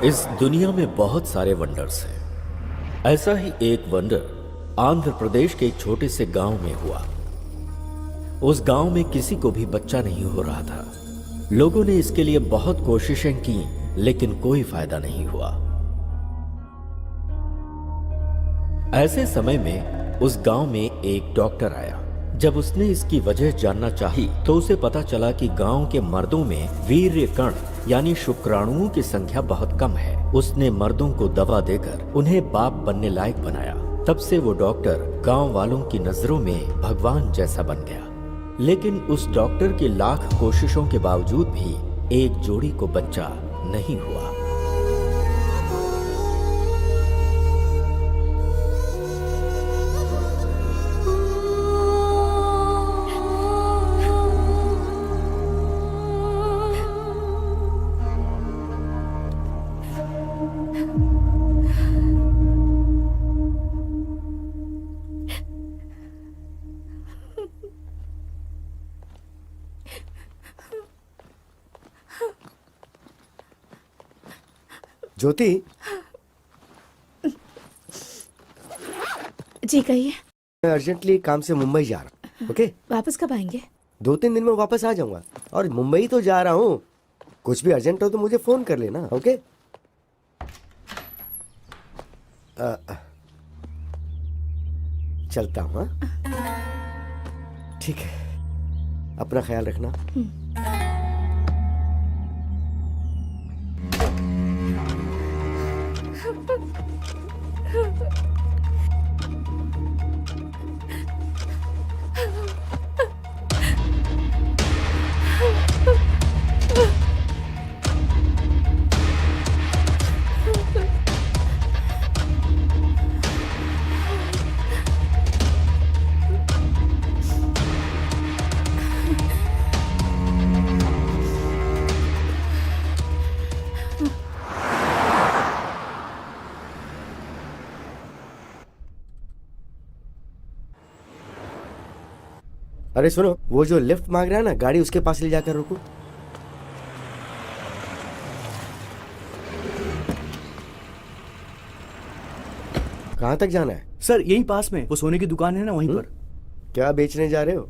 इस दुनिया में बहुत सारे वंडर्स हैं। ऐसा ही एक वंडर आंध्र प्रदेश के एक छोटे से गांव में हुआ। उस गांव में किसी को भी बच्चा नहीं हो रहा था। लोगों ने इसके लिए बहुत कोशिशें की, लेकिन कोई फायदा नहीं हुआ। ऐसे समय में उस गांव में एक डॉक्टर आया। जब उसने इसकी वजह जानना चाही, तो उसे पता चला कि गांव के मर्दों में वीर्य कण यानी शुक्राणुओं की संख्या बहुत कम है। उसने मर्दों को दवा देकर उन्हें बाप बनने लायक बनाया। तब से वो डॉक्टर गांव वालों की नजरों में भगवान जैसा बन गया। लेकिन उस डॉक्टर की लाख कोशिशों के बावजूद भी एक जोड़ी को बच्चा नहीं हुआ। ज्योति जी कहिए। मैं अर्जेंटली काम से मुंबई जा रहा हूँ। ओके, वापस कब आएंगे? 2-3 दिन में वापस आ जाऊंगा। और मुंबई तो जा रहा हूँ, कुछ भी अर्जेंट हो तो मुझे फोन कर लेना। ओके। चलता हूँ, हाँ? ठीक है, अपना ख्याल रखना। अरे सुनो, वो जो लिफ्ट मांग रहा है ना, गाड़ी उसके पास ले जाकर रुको। कहाँ तक जाना है? सर यहीं पास में वो सोने की दुकान है ना, वहीं पर। क्या बेचने जा रहे हो?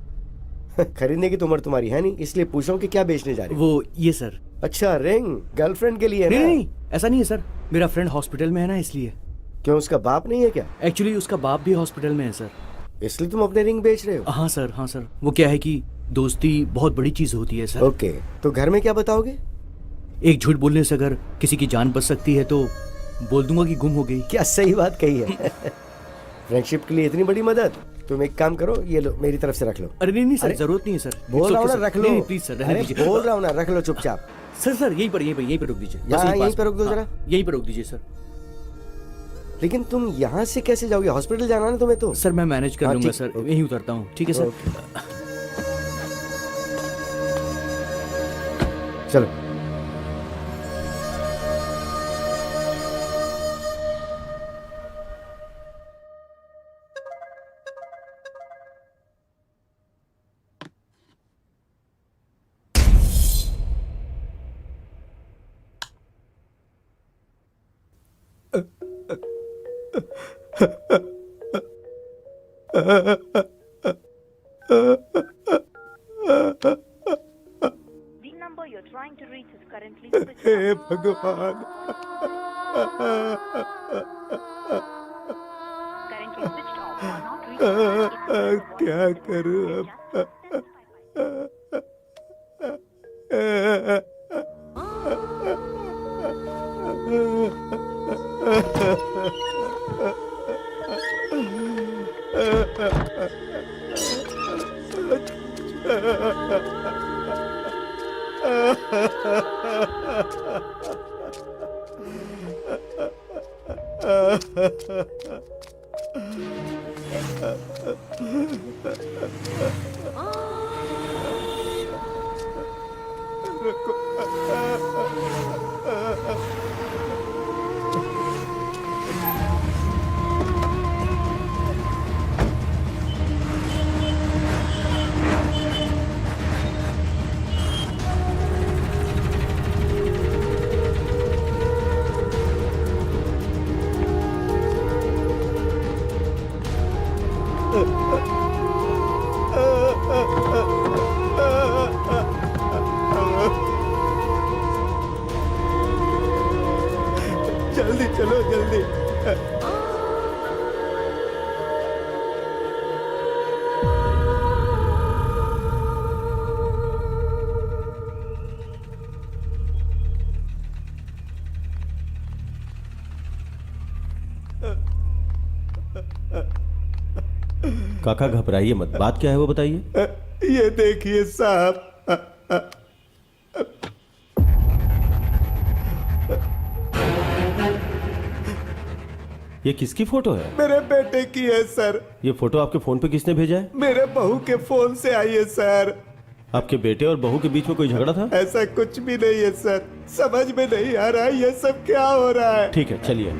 खरीदने की तो उम्र तुम्हारी है नहीं, इसलिए पूछ रहा हूँ कि क्या बेचने जा रहे हो। वो ये सर। अच्छा, रिंग गर्लफ्रेंड के लिए है नहीं ना? नहीं, ऐसा नहीं है सर, मेरा फ्रेंड हॉस्पिटल में है ना, इसलिए। क्यों, उसका बाप नहीं है क्या? एक्चुअली उसका बाप भी हॉस्पिटल में है सर। इसलिए तुम अपने रिंग बेच रहे हो? हाँ सर, हाँ सर। वो क्या है कि दोस्ती बहुत बड़ी चीज होती है सर। ओके, तो घर में क्या बताओगे? एक झूठ बोलने से अगर किसी की जान बच सकती है तो बोल दूंगा कि गुम हो गई। क्या सही बात कही है। फ्रेंडशिप के लिए इतनी बड़ी मदद। तुम एक काम करो, ये लो, मेरी तरफ से रख लो। अरे नहीं नहीं सर, अरे, जरूरत नहीं है सर। बोल रहा हूँ ना, रख लो। नहीं प्लीज सर, रहने अरे दीजिए। बोल रहा हूँ ना, रख लो चुपचाप। सर सर यहीं पर रुक दीजिए। बस यहाँ, यहीं पास पे में। रुक दो हाँ, जरा। यहीं पर रुक दीजिए सर। लेकिन तुम यहाँ से कैसे जाओगे? हॉस्पिटल जाना है ना तुम्हें तो। सर मैं मैनेज कर हाँ, लूंगा ठीक, सर, ओके। यहीं उतरता हूँ। ठीक है सर। ओके। चलो। The number you're trying to reach is currently switched हे off. भगवान। Currently switched off or not reachable. क्या करूं अब? जल्दी चलो, जल्दी। काका घबराइए मत, बात क्या है वो बताइए। ये देखिए साहब, ये किसकी फोटो है? मेरे बेटे की है सर। ये फोटो आपके फोन पे किसने भेजा है? मेरे बहू के फोन से आई है सर। आपके बेटे और बहू के बीच में कोई झगड़ा था? ऐसा कुछ भी नहीं है सर, समझ में नहीं आ रहा ये सब क्या हो रहा है। ठीक है, चलिए।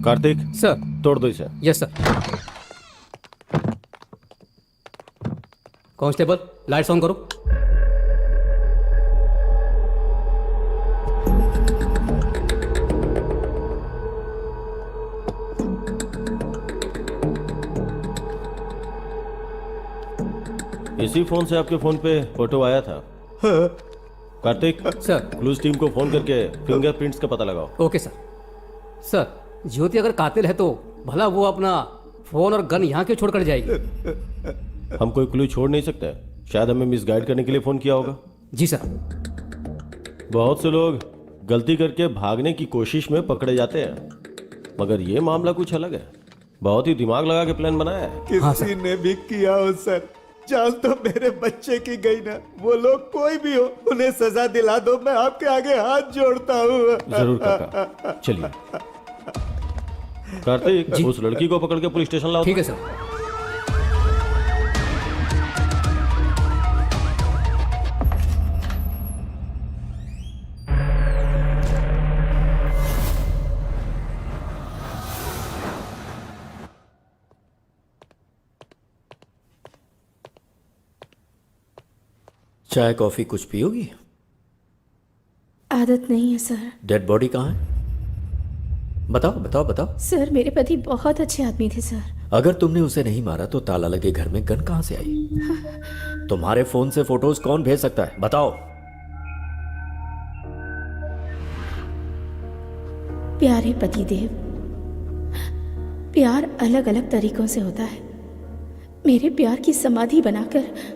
कार्तिक सर। तोड़ दो इसे। Yes sir. Constable lights on करो। इसी फोन से आपके फोन पे फोटो आया था। कार्तिक, सर। क्लूज टीम को फोन करके फिंगरप्रिंट्स का पता लगाओ। Okay sir. सर, ज्योति अगर कातिल है तो भला वो अपना फोन और गन यहाँ क्यों छोड़कर जाएगी? हम कोई क्लू छोड़ नहीं सकते, शायद हमें मिसगाइड करने के लिए फोन किया होगा। जी सर। बहुत से लोग गलती करके भागने की कोशिश में पकड़े जाते हैं, मगर ये मामला कुछ अलग है। बहुत ही दिमाग लगा के प्लान बनाया है। हाँ, किसी ने भी किया हो सर, जान तो मेरे बच्चे की गई ना। वो लोग कोई भी हो, उन्हें सजा दिला दो, मैं आपके आगे हाथ जोड़ता हूँ। जरूर काका, चलिए। कार्तिक, उस लड़की को पकड़ के पुलिस स्टेशन लाओ। ठीक है सर। चाय कॉफी कुछ पियोगी? आदत नहीं है सर। डेड बॉडी कहाँ है? बताओ बताओ बताओ। सर, मेरे पति बहुत अच्छे आदमी थे सर। अगर तुमने उसे नहीं मारा तो ताला लगे घर में गन कहां से आई? तुम्हारे फोन से फोटोज कौन भेज सकता है? बताओ। प्यारे पतिदेव, प्यार अलग अलग तरीकों से होता है। मेरे प्यार की समाधि बनाकर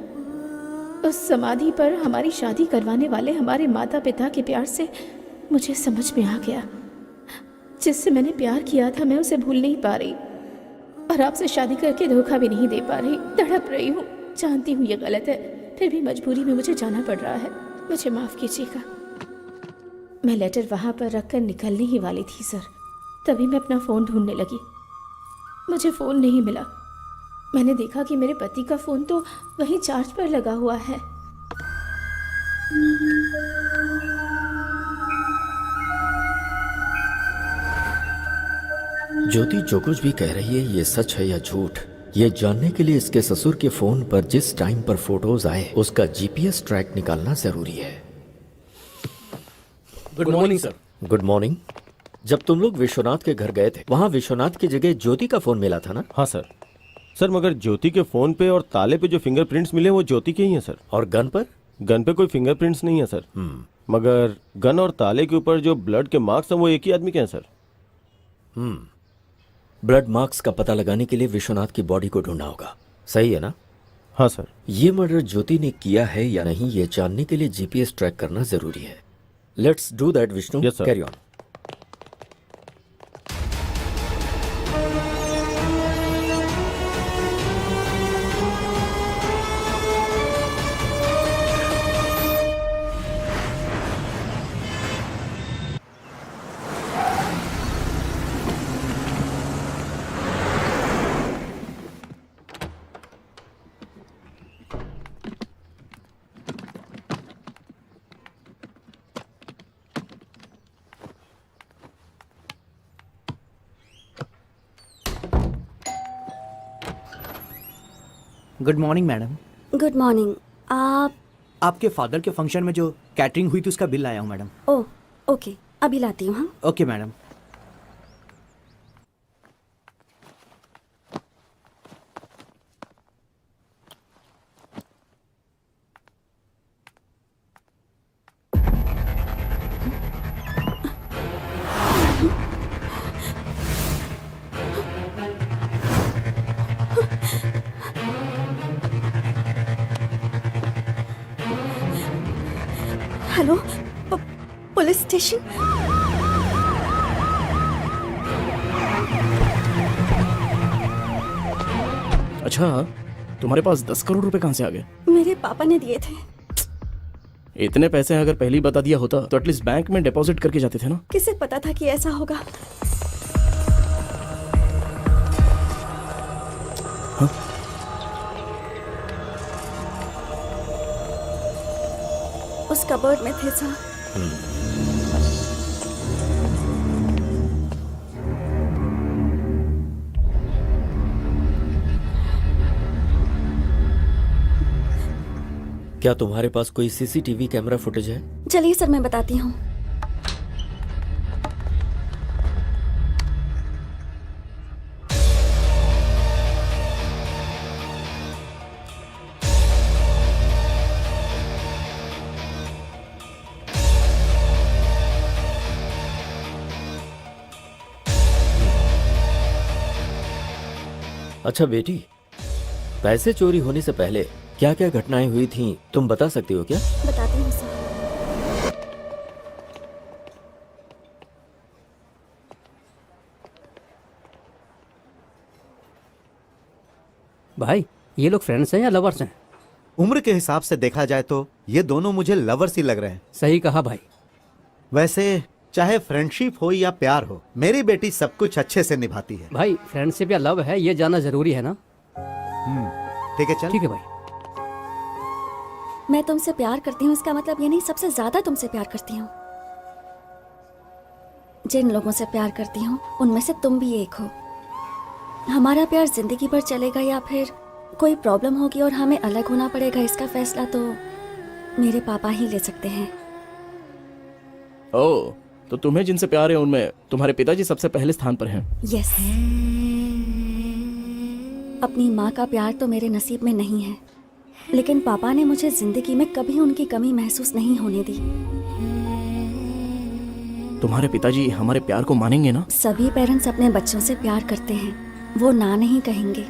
उस समाधि पर हमारी शादी करवाने वाले हमारे माता पिता के प्यार से मुझे समझ में आ गया, जिससे मैंने प्यार किया था मैं उसे भूल नहीं पा रही, और आपसे शादी करके धोखा भी नहीं दे पा रही। तड़प रही हूँ, जानती हूँ ये गलत है, फिर भी मजबूरी में मुझे जाना पड़ रहा है। मुझे माफ़ कीजिएगा। मैं लेटर वहाँ पर रखकर निकलने ही वाली थी सर, तभी मैं अपना फ़ोन ढूंढने लगी। मुझे फ़ोन नहीं मिला। मैंने देखा कि मेरे पति का फ़ोन तो वहीं चार्ज पर लगा हुआ है। ज्योति जो कुछ भी कह रही है ये सच है या झूठ, ये जानने के लिए इसके ससुर के फोन पर जिस टाइम पर फोटोज आए उसका जीपीएस ट्रैक निकालना जरूरी है। Good morning sir. Good morning. जब तुम लोग विश्वनाथ के घर गए थे, वहां विश्वनाथ की जगह ज्योति का फोन मिला था ना? हाँ सर। सर, मगर ज्योति के फोन पे और ताले पे जो फिंगरप्रिंट्स मिले वो ज्योति के ही हैं सर। और गन पर? गन पे कोई फिंगरप्रिंट्स नहीं है सर। मगर गन और ताले के ऊपर जो ब्लड के मार्क्स हैं वो एक ही आदमी के हैं सर। ब्लड मार्क्स का पता लगाने के लिए विश्वनाथ की बॉडी को ढूंढना होगा, सही है ना? हाँ सर। ये मर्डर ज्योति ने किया है या नहीं ये जानने के लिए जीपीएस ट्रैक करना जरूरी है। Let's do that Vishnu. Yes, sir. Carry on. Good morning madam. Good morning. आप? आपके फादर के फंक्शन में जो कैटरिंग हुई थी उसका बिल लाया हूँ मैडम। ओह ओके, अभी लाती हूँ। हाँ, okay madam. Hello, police station? अच्छा, तुम्हारे पास 10 करोड़ रुपए कहाँ से आ गए? मेरे पापा ने दिए थे। इतने पैसे अगर पहले ही बता दिया होता तो एटलीस्ट बैंक में डिपॉजिट करके जाते थे ना। किसे पता था कि ऐसा होगा? उस कबर्ड में थे सर। क्या तुम्हारे पास कोई सीसीटीवी कैमरा फुटेज है? चलिए सर, मैं बताती हूँ। अच्छा बेटी, पैसे चोरी होने से पहले क्या क्या घटनाएं हुई थीं तुम बता सकती हो क्या? बताती हूँ सर। भाई ये लोग फ्रेंड्स हैं या लवर्स हैं? उम्र के हिसाब से देखा जाए तो ये दोनों मुझे लवर्स ही लग रहे हैं। सही कहा भाई। वैसे चाहे फ्रेंडशिप हो या प्यार हो, मेरी बेटी सब कुछ अच्छे से निभाती है। भाई फ्रेंडशिप या लव है ये जानना जरूरी है ना? ठीक है, चल। ठीक है भाई। मैं तुमसे प्यार करती हूँ इसका मतलब ये नहीं सबसे ज्यादा तुमसे प्यार करती हूँ। जिन लोगों से प्यार करती हूँ उनमें से तुम भी एक हो। हमारा प्यार जिंदगी भर चलेगा या फिर कोई प्रॉब्लम होगी और हमें अलग होना पड़ेगा, इसका फैसला तो मेरे पापा ही ले सकते हैं। ओह, तो तुम्हें जिनसे प्यार है उनमें तुम्हारे पिताजी सबसे पहले स्थान पर हैं। यस। अपनी माँ का प्यार तो मेरे नसीब में नहीं है, लेकिन पापा ने मुझे जिंदगी में कभी उनकी कमी महसूस नहीं होने दी। तुम्हारे पिताजी हमारे प्यार को मानेंगे ना? सभी पेरेंट्स अपने बच्चों से प्यार करते हैं, वो ना नहीं कहेंगे।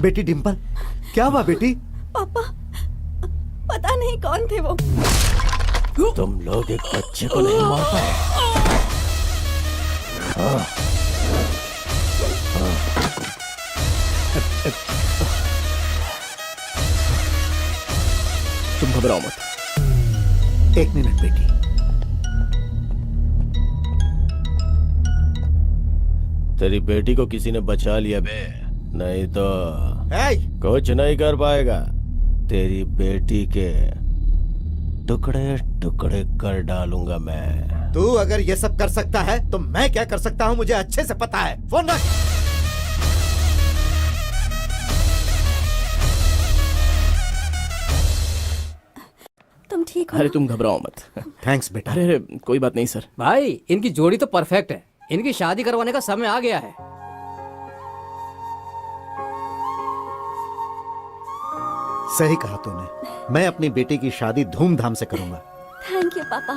बेटी डिम्पल, क्या हुआ बेटी? पापा, पता नहीं कौन थे वो। तुम लोग एक बच्चे को नहीं मार पाए। तुम घबराओ मत। एक मिनट बेटी। तेरी बेटी को किसी ने बचा लिया बे, नहीं तो कुछ नहीं कर पाएगा। तेरी बेटी के टुकड़े टुकड़े कर डालूंगा मैं। तू अगर ये सब कर सकता है तो मैं क्या कर सकता हूँ मुझे अच्छे से पता है। फोन रख। तुम तुम ठीक हो अरे ना? तुम घबराओ मत। थैंक्स बेटा। अरे अरे कोई बात नहीं सर। भाई इनकी जोड़ी तो परफेक्ट है, इनकी शादी करवाने का समय आ गया है। सही कहा तूने, मैं अपनी बेटी की शादी धूमधाम से करूंगा। थैंक यू पापा।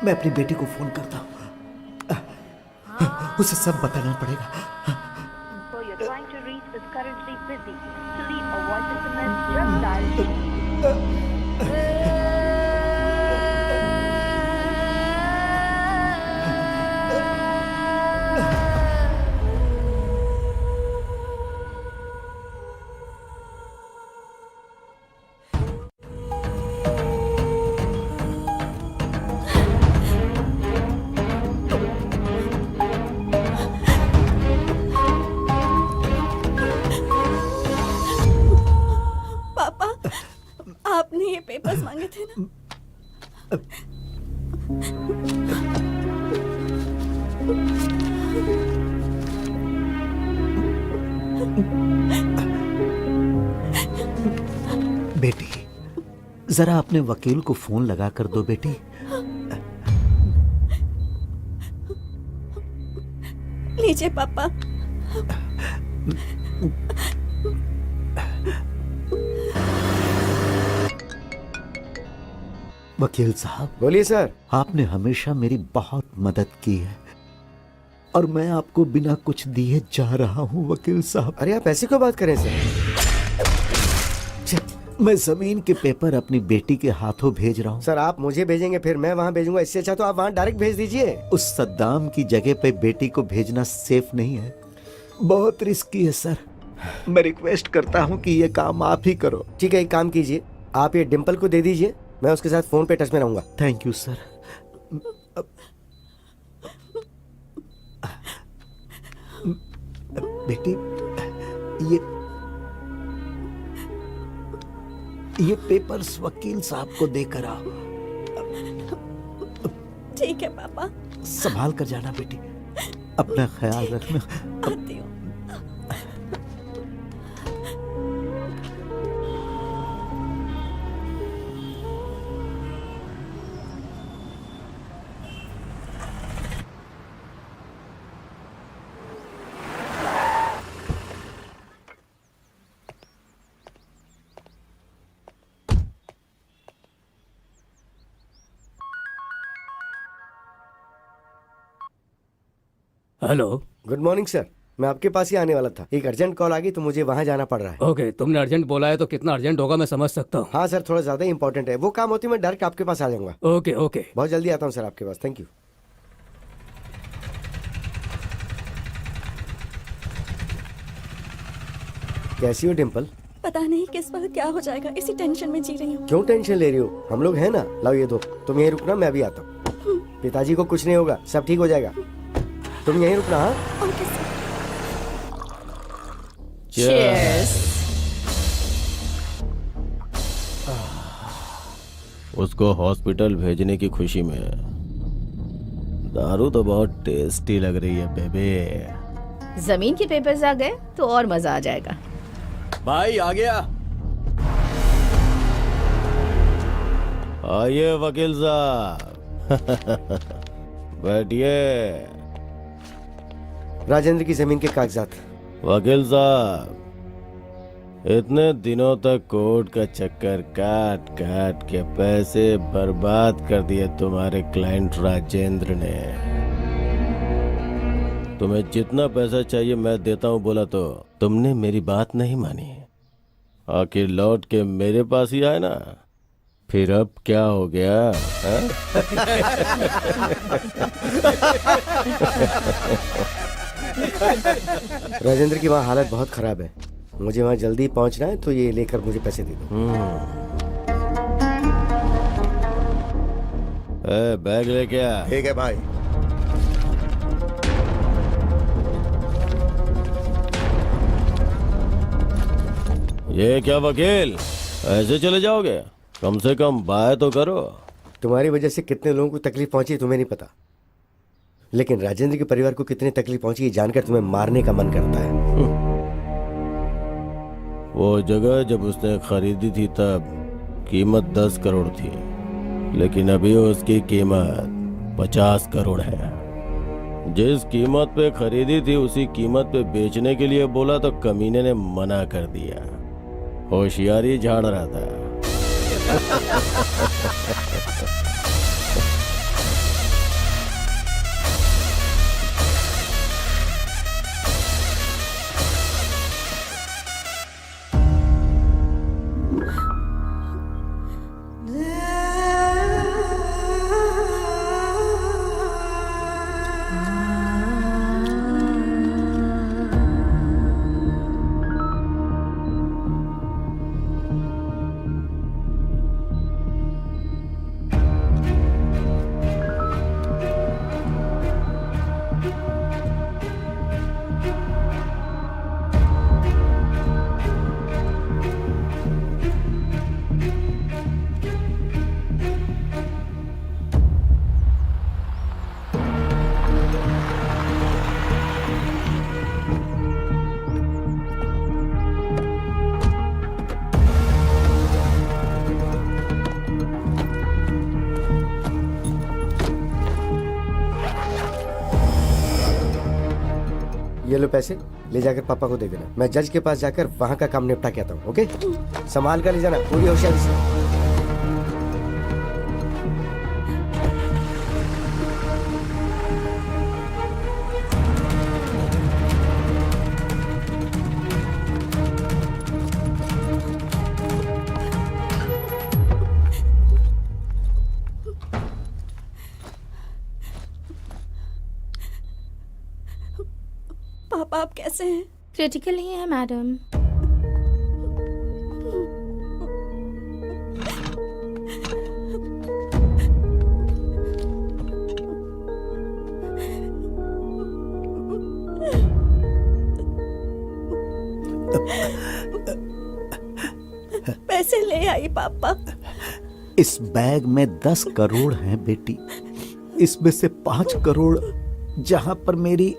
मैं अपनी बेटी को फोन करता हूँ, उसे सब बताना पड़ेगा। Who you're trying to reach is currently busy. To leave a voice SMS, just dial पापा, आपने ये पेपर्स मांगे थे ना? बेटी, जरा अपने वकील को फोन लगा कर दो बेटी। लीजिए पापा। वकील साहब, बोलिए सर। आपने हमेशा मेरी बहुत मदद की है और मैं आपको बिना कुछ दिए जा रहा हूं वकील साहब। अरे आप ऐसी क्यों बात करें सर? मैं जमीन के पेपर अपनी बेटी के हाथों भेज रहा हूं। सर आप मुझे भेजेंगे फिर मैं वहाँ भेजूंगा, इससे अच्छा तो आप वहाँ डायरेक्ट भेज दीजिए। उस सद्दाम की जगह पे बेटी को भेजना सेफ नहीं है, बहुत रिस्की है सर। मैं रिक्वेस्ट करता हूँ कि ये काम आप ही करो। ठीक है, एक काम कीजिए, आप ये डिम्पल को दे दीजिए, मैं उसके साथ फोन पे टच में रहूंगा। Thank you sir. बेटी, ये पेपर्स वकील साहब को देकर आओ। ठीक है पापा, संभाल कर जाना बेटी, अपना ख्याल रखना। आती हूँ। हेलो। गुड मॉर्निंग सर, मैं आपके पास ही आने वाला था, एक अर्जेंट कॉल आ गई तो मुझे वहाँ जाना पड़ रहा है। ओके, तुमने अर्जेंट बोला है तो कितना अर्जेंट होगा मैं समझ सकता हूँ। हाँ सर, थोड़ा ज्यादा इंपॉर्टेंट है, वो काम होती मैं डायरेक्ट आपके पास आ जाऊंगा। Okay okay. बहुत जल्दी आता हूँ सर आपके पास, थैंक यू। कैसी हो डिम्पल? पता नहीं किस वक्त क्या हो जाएगा, इसी टेंशन में जी रही हूँ। क्यों टेंशन ले रही हो, हम लोग हैं ना। लाओ ये दो, तुम यहीं रुकना, मैं अभी आता हूँ। पिताजी को कुछ नहीं होगा, सब ठीक हो जाएगा, तुम यहीं रुकना। हाँ ओके सर। उसको हॉस्पिटल भेजने की खुशी में दारू तो बहुत टेस्टी लग रही है बेबे। जमीन के पेपर्स आ गए तो और मजा आ जाएगा। भाई आ गया। आइए वकील साहब। बैठिए। राजेंद्र की जमीन के कागजात। वकील साहब, इतने दिनों तक कोर्ट का चक्कर काट काट के पैसे बर्बाद कर दिए तुम्हारे क्लाइंट राजेंद्र ने। तुम्हें जितना पैसा चाहिए मैं देता हूँ बोला तो तुमने मेरी बात नहीं मानी, आखिर लौट के मेरे पास ही आए ना। फिर अब क्या हो गया? राजेंद्र की वहाँ हालत बहुत खराब है, मुझे वहाँ जल्दी पहुँचना है, तो ये लेकर मुझे पैसे दे दो। बैग लेके आ। ठीक है भाई। ये क्या वकील, ऐसे चले जाओगे? कम से कम बाय तो करो। तुम्हारी वजह से कितने लोगों को तकलीफ पहुंची तुम्हें नहीं पता, लेकिन राजेंद्र के परिवार को कितनी तकलीफ पहुंची ये जानकर तुम्हें मारने का मन करता है। वो जगह जब उसने खरीदी थी तब कीमत 10 करोड़ थी, लेकिन अभी उसकी कीमत 50 करोड़ है। जिस कीमत पे खरीदी थी उसी कीमत पे बेचने के लिए बोला तो कमीने ने मना कर दिया। होशियारी झाड़ रहा था। ये लो पैसे, ले जाकर पापा को दे देना, मैं जज के पास जाकर वहाँ का काम निपटा के आता हूँ। ओके, संभाल कर ले जाना पूरी होशियारी से। पापा आप कैसे हैं? क्रिटिकल ही है मैडम। पैसे ले आई पापा। इस बैग में 10 करोड़ हैं बेटी। इसमें से 5 करोड़ जहां पर मेरी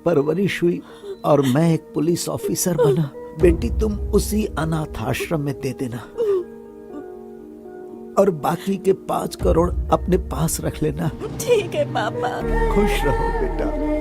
परवरिश हुई और मैं एक पुलिस ऑफिसर बना, बेटी तुम उसी अनाथ आश्रम में दे देना और बाकी के 5 करोड़ अपने पास रख लेना। ठीक है पापा। खुश रहो बेटा।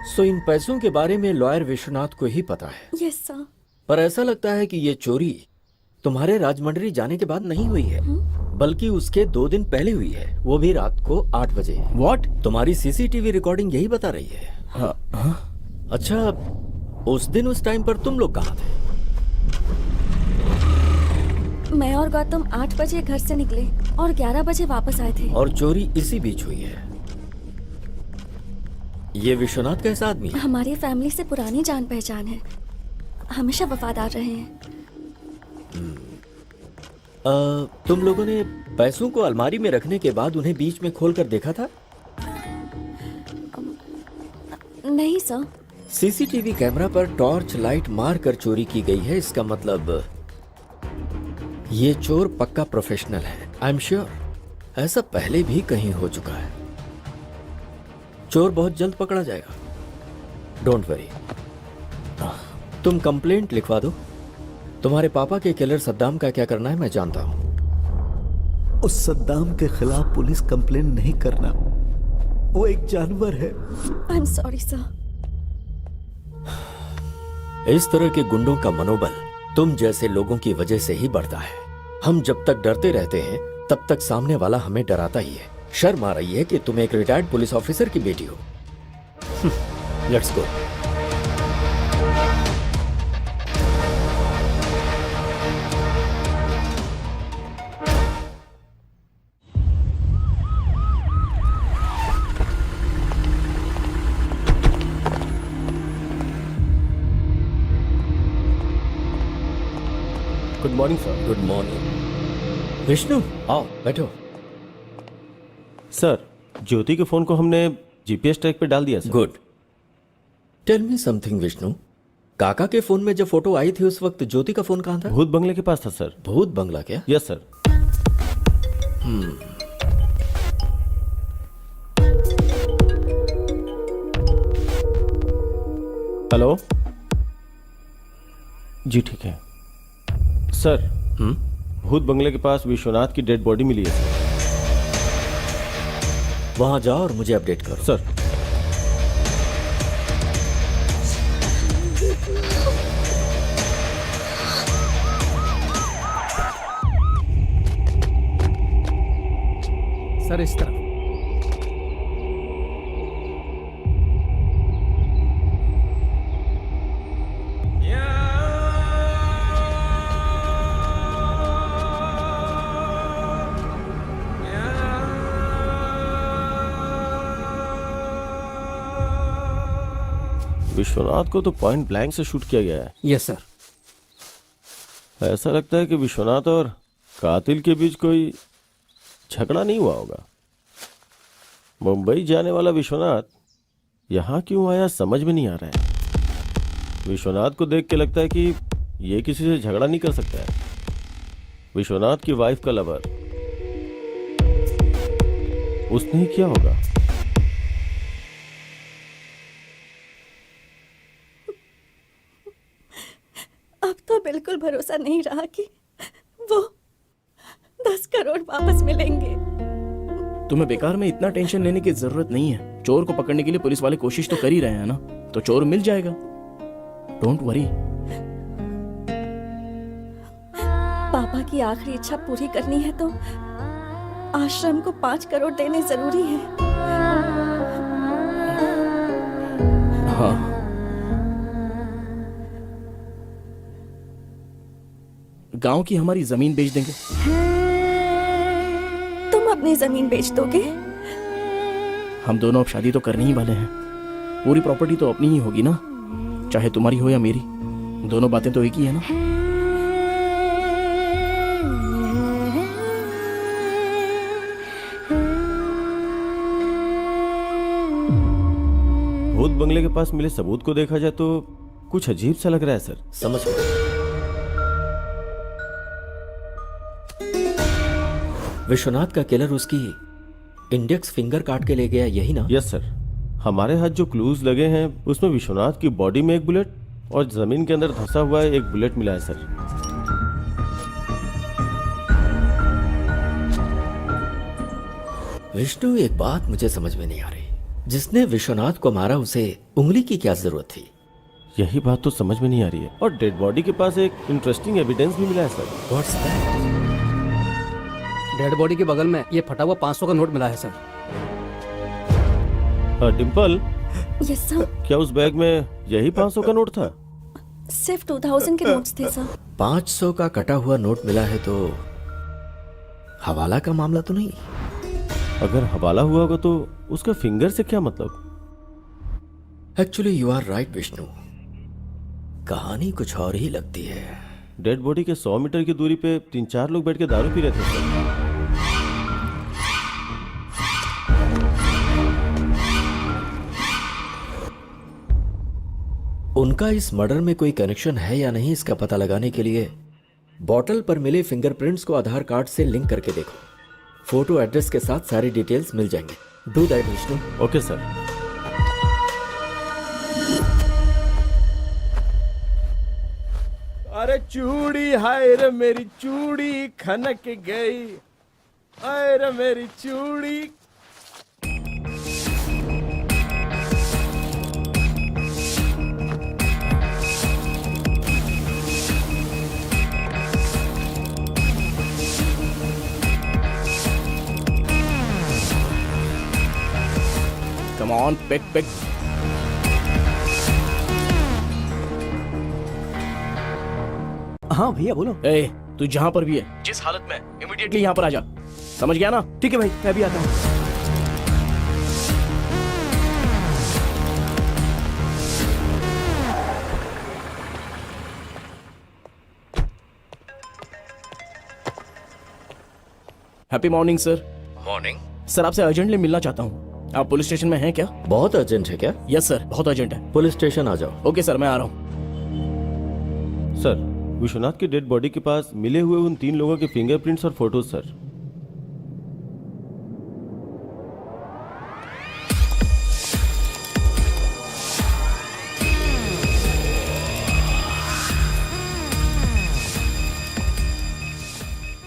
सो इन पैसों के बारे में लॉयर विश्वनाथ को ही पता है। Yes sir. पर ऐसा लगता है कि ये चोरी तुम्हारे राजमंड्री जाने के बाद नहीं हुई है, बल्कि उसके 2 दिन पहले हुई है, वो भी रात को 8 बजे। व्हाट? तुम्हारी सीसीटीवी रिकॉर्डिंग यही बता रही है। अच्छा, उस दिन उस टाइम पर तुम लोग कहाँ थे? मैं और गौतम 8 बजे घर से निकले और 11 बजे वापस आए थे। और चोरी इसी बीच हुई है। ये विश्वनाथ कैसा आदमी है? हमारी फैमिली से पुरानी जान पहचान है, हमेशा वफादार रहे हैं। तुम लोगों ने पैसों को अलमारी में रखने के बाद उन्हें बीच में खोलकर देखा था? नहीं सर। सीसीटीवी कैमरा पर टॉर्च लाइट मार कर चोरी की गई है, इसका मतलब ये चोर पक्का प्रोफेशनल है। आई एम श्योर ऐसा पहले भी कहीं हो चुका है। चोर बहुत जल्द पकड़ा जाएगा, डोंट वरी। तुम कंप्लेंट लिखवा दो। तुम्हारे पापा के किलर सद्दाम का क्या करना है मैं जानता हूं। उस सद्दाम के खिलाफ पुलिस कंप्लेन नहीं करना, वो एक जानवर है। I am sorry sir. इस तरह के गुंडों का मनोबल तुम जैसे लोगों की वजह से ही बढ़ता है। हम जब तक डरते रहते हैं तब तक सामने वाला हमें डराता ही है। शर्म आ रही है कि तुम एक रिटायर्ड पुलिस ऑफिसर की बेटी हो। Let's go. Good morning sir. Good morning. Vishnu आओ बैठो। सर, ज्योति के फोन को हमने जीपीएस ट्रैक पे डाल दिया sir. Good. Tell me something Vishnu, काका के फोन में जब फोटो आई थी उस वक्त ज्योति का फोन कहाँ था? भूत बंगले के पास था सर। भूत बंगला क्या? Yes sir. हेलो जी, ठीक है सर। भूत बंगले के पास विश्वनाथ की डेड बॉडी मिली है सर। वहां जाओ और मुझे अपडेट करो। सर। सर इस तरफ। विश्वनाथ को तो पॉइंट ब्लैंक से शूट किया गया है। Yes sir. ऐसा लगता है कि विश्वनाथ और कातिल के बीच कोई झगड़ा नहीं हुआ होगा। मुंबई जाने वाला विश्वनाथ यहाँ क्यों आया समझ में नहीं आ रहा है। विश्वनाथ को देख के लगता है कि ये किसी से झगड़ा नहीं कर सकता है। विश्वनाथ की वाइफ का लवर उसने ही किया होगा। अब तो बिल्कुल भरोसा नहीं रहा कि वो 10 करोड़ वापस मिलेंगे। तुम्हें बेकार में इतना टेंशन लेने की जरूरत नहीं है। चोर को पकड़ने के लिए पुलिस वाले कोशिश तो कर ही रहे हैं ना, तो चोर मिल जाएगा। Don't worry. पापा की आखिरी इच्छा पूरी करनी है तो आश्रम को 5 करोड़ देने जरूरी है। हाँ, गांव की हमारी जमीन बेच देंगे। तुम अपनी जमीन बेच दोगे? हम दोनों अब शादी तो करने ही वाले हैं। पूरी प्रॉपर्टी तो अपनी ही होगी ना, चाहे तुम्हारी हो या मेरी। दोनों बातें तो एक ही है ना। भूत बंगले के पास मिले सबूत को देखा जाए तो कुछ अजीब सा लग रहा है सर। समझ गए। विश्वनाथ का किलर उसकी इंडेक्स फिंगर काट के ले गया, यही ना? Yes sir. हमारे हाथ जो क्लूज लगे हैं उसमें विश्वनाथ की बॉडी में एक बुलेट और जमीन के अंदर धंसा हुआ एक बुलेट मिला है सर। विष्णु, एक बात मुझे समझ में नहीं आ रही। जिसने विश्वनाथ को मारा उसे उंगली की क्या जरूरत थी? यही बात तो समझ में नहीं आ रही है। और डेड बॉडी के पास एक इंटरेस्टिंग एविडेंस भी मिला है sir. What's that? Dead body के बगल में ये फटा हुआ 500 का नोट मिला है सर। Dimple, yes sir. क्या उस बैग में यही 500 का नोट था? सिर्फ 2000 के नोट्स थे सर। 500 का कटा हुआ नोट मिला है तो हवाला का मामला तो नहीं? अगर हवाला हुआ होगा तो उसका फिंगर से क्या मतलब? Actually you are right Vishnu, कहानी कुछ और ही लगती है। डेड बॉडी के 100 मीटर की दूरी पे 3-4 लोग बैठ के दारू पी रहे थे सर। उनका इस मर्डर में कोई कनेक्शन है या नहीं, इसका पता लगाने के लिए बॉटल पर मिले फिंगरप्रिंट्स को आधार कार्ड से लिंक करके देखो। फोटो एड्रेस के साथ सारी डिटेल्स मिल जाएंगे। Do that Vishnu. Okay sir. अरे चूड़ी, हाय रे मेरी चूड़ी खनक गई, हाय रे मेरी चूड़ी। Come on, pick pick. हाँ भैया बोलो। ए, तू जहां पर भी है, जिस हालत में, इमीडिएटली यहाँ पर आ जा। समझ गया ना? ठीक है भाई, मैं भी आता हूँ। Happy morning sir. Morning sir, आपसे अर्जेंटली मिलना चाहता हूँ। आप पुलिस स्टेशन में हैं क्या? बहुत अर्जेंट है क्या? यस सर, बहुत अर्जेंट है। पुलिस स्टेशन आ जाओ। ओके सर, मैं आ रहा हूँ। सर, विश्वनाथ की डेड बॉडी के पास मिले हुए उन 3 लोगों के फिंगरप्रिंट्स और photos sir.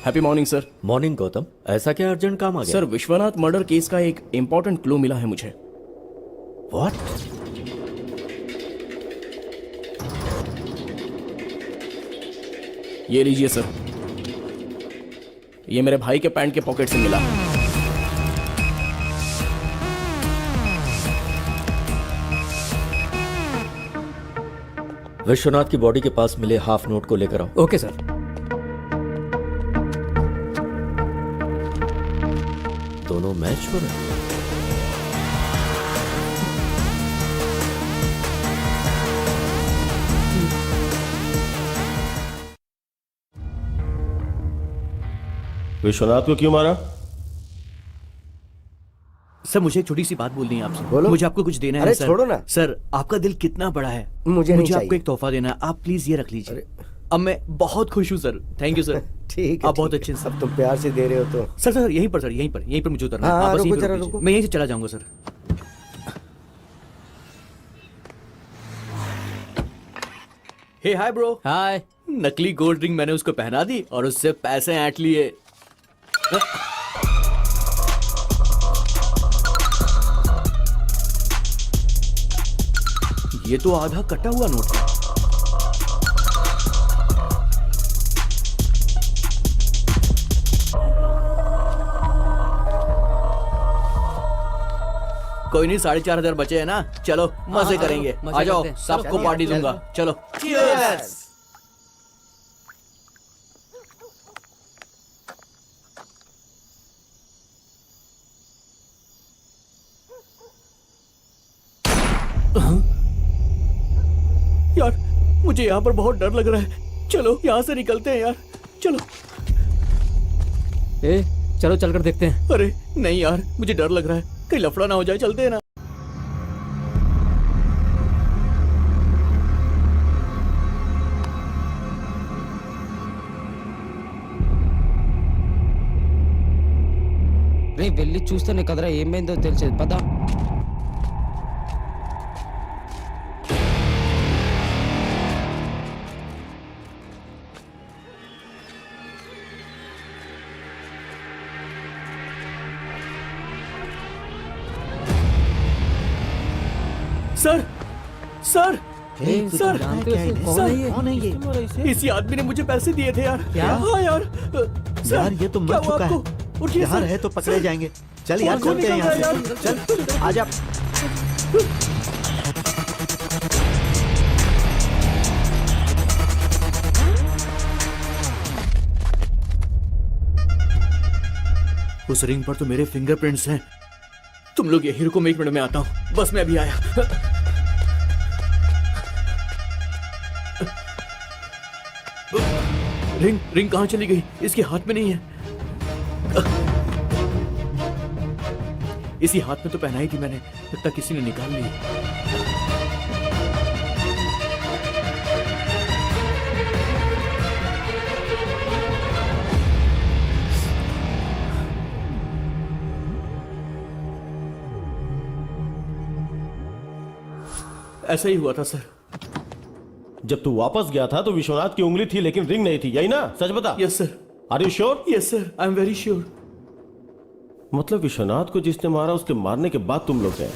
Happy morning sir. Morning Gautam, ऐसा क्या अर्जेंट काम आ गया? सर, विश्वनाथ मर्डर केस का एक इंपॉर्टेंट क्लू मिला है मुझे। व्हाट? ये लीजिए सर, ये मेरे भाई के पैंट के पॉकेट से मिला। विश्वनाथ की बॉडी के पास मिले हाफ नोट को लेकर आओ। Okay sir. दोनों मैच हो रहे हैं। विश्वनाथ को क्यों मारा? सर, मुझे एक छोटी सी बात बोलनी है आपसे। बोलो। मुझे आपको कुछ देना है। अरे सर, छोड़ो ना। सर, आपका दिल कितना बड़ा है। मुझे नहीं आपको चाहिए। एक तोहफा देना है। आप प्लीज ये रख लीजिए। अब मैं बहुत खुश हूँ सर। Thank you sir. ठीक है, आप बहुत ठीक अच्छे है। हैं अब तुम प्यार से दे रहे हो तो। सर। सर, यहीं पर सर, यहीं पर मुझे उतरना है। हाँ, आप बस रुको यहीं पर जरा, रुक लीजिए। रुको। मैं यहीं से चला जाऊंगा सर। हे हाय ब्रो। हाय। नकली गोल्ड रिंग मैंने उसको पहना दी और उससे पैसे ऐंठ लिए। ये तो आधा कटा हुआ नोट है। कोई नहीं, 4,500 बचे हैं ना। चलो मजे करेंगे, मजे आ जाओ, करते हैं। सबको पार्टी दूंगा। चलो यार, मुझे यहाँ पर बहुत डर लग रहा है। चलो यहाँ से निकलते हैं यार, चलो। चलो चलकर देखते हैं। अरे नहीं यार, मुझे डर लग रहा है, कहीं लफड़ा ना हो जाए। चलते हैं ना। వెళ్ళి చూస్తేనే కదరా ఏమైందో తెలిసేది పద. सर सर सर कौन है ये? इसी आदमी ने मुझे पैसे दिए थे यार। क्या? हाँ यार। यार ये तो मर चुका है। यहाँ रहे तो पकड़े जाएंगे। चल यार, चलते हैं यहाँ से। चल आजा। उस रिंग पर तो मेरे फिंगरप्रिंट्स हैं। तुम लोग यही रुको, मैं 1 मिनट में आता हूँ। बस मैं अभी आया। रिंग कहाँ चली गई? इसके हाथ में नहीं है। इसी हाथ में तो पहनाई थी मैंने, लगता किसी ने निकाल ली। ऐसा ही हुआ था सर। जब तू वापस गया था तो विश्वनाथ की उंगली थी लेकिन रिंग नहीं थी, यही ना? सच बता। Yes sir. Are you sure? Yes sir, I am very sure. मतलब विश्वनाथ को जिसने मारा उसके मारने के बाद तुम लोग गए,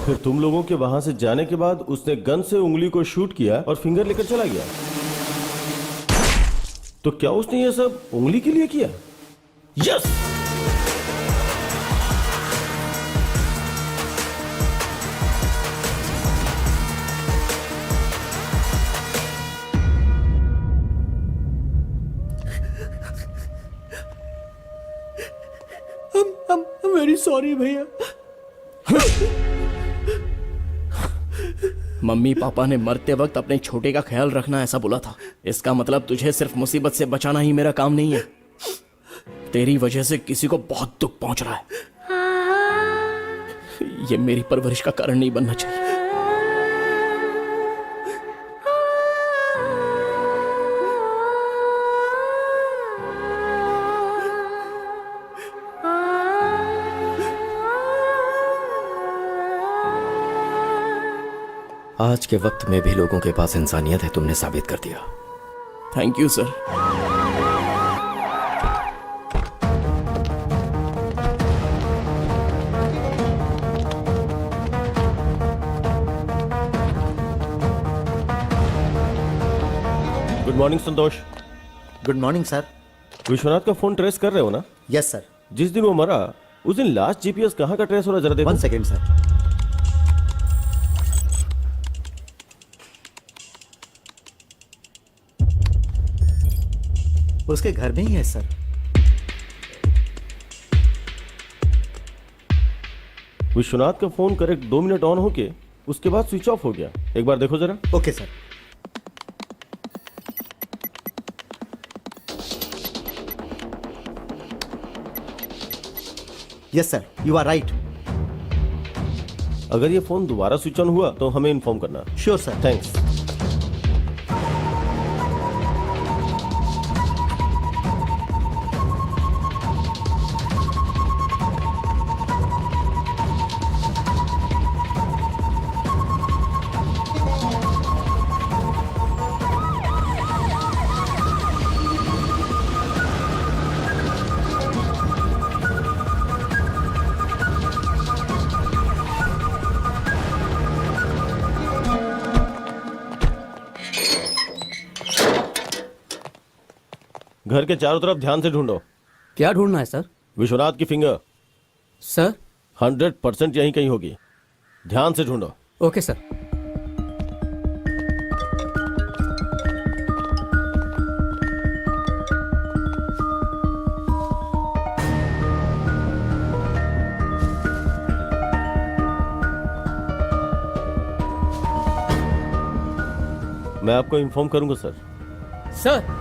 फिर तुम लोगों के वहां से जाने के बाद उसने गन से उंगली को शूट किया और फिंगर लेकर चला गया। तो क्या उसने ये सब उंगली के लिए किया? यस। I'm very sorry भैया। मम्मी पापा ने मरते वक्त अपने छोटे का ख्याल रखना ऐसा बोला था। इसका मतलब तुझे सिर्फ मुसीबत से बचाना ही मेरा काम नहीं है। तेरी वजह से किसी को बहुत दुख पहुंच रहा है। ये मेरी परवरिश का कारण नहीं बनना चाहिए। आज के वक्त में भी लोगों के पास इंसानियत है, तुमने साबित कर दिया। Thank you sir. Good morning Santosh. Good morning sir. Vishwanath का फोन ट्रेस कर रहे हो ना? Yes sir. जिस दिन वो मरा उस दिन लास्ट जीपीएस कहाँ का ट्रेस हो रहा, जरा देखो। 1 सेकेंड सर। उसके घर में ही है सर। विश्वनाथ का फोन करेक्ट 2 मिनट ऑन होके उसके बाद स्विच ऑफ हो गया। एक बार देखो जरा। Okay sir. Yes sir, you are right. अगर ये फोन दोबारा स्विच ऑन हुआ तो हमें इन्फॉर्म करना। Sure sir. थैंक्स। घर के चारों तरफ ध्यान से ढूंढो। क्या ढूंढना है सर? विश्वनाथ की फिंगर सर 100% यहीं कहीं होगी, ध्यान से ढूंढो। Okay sir. मैं आपको इन्फॉर्म करूंगा सर। सर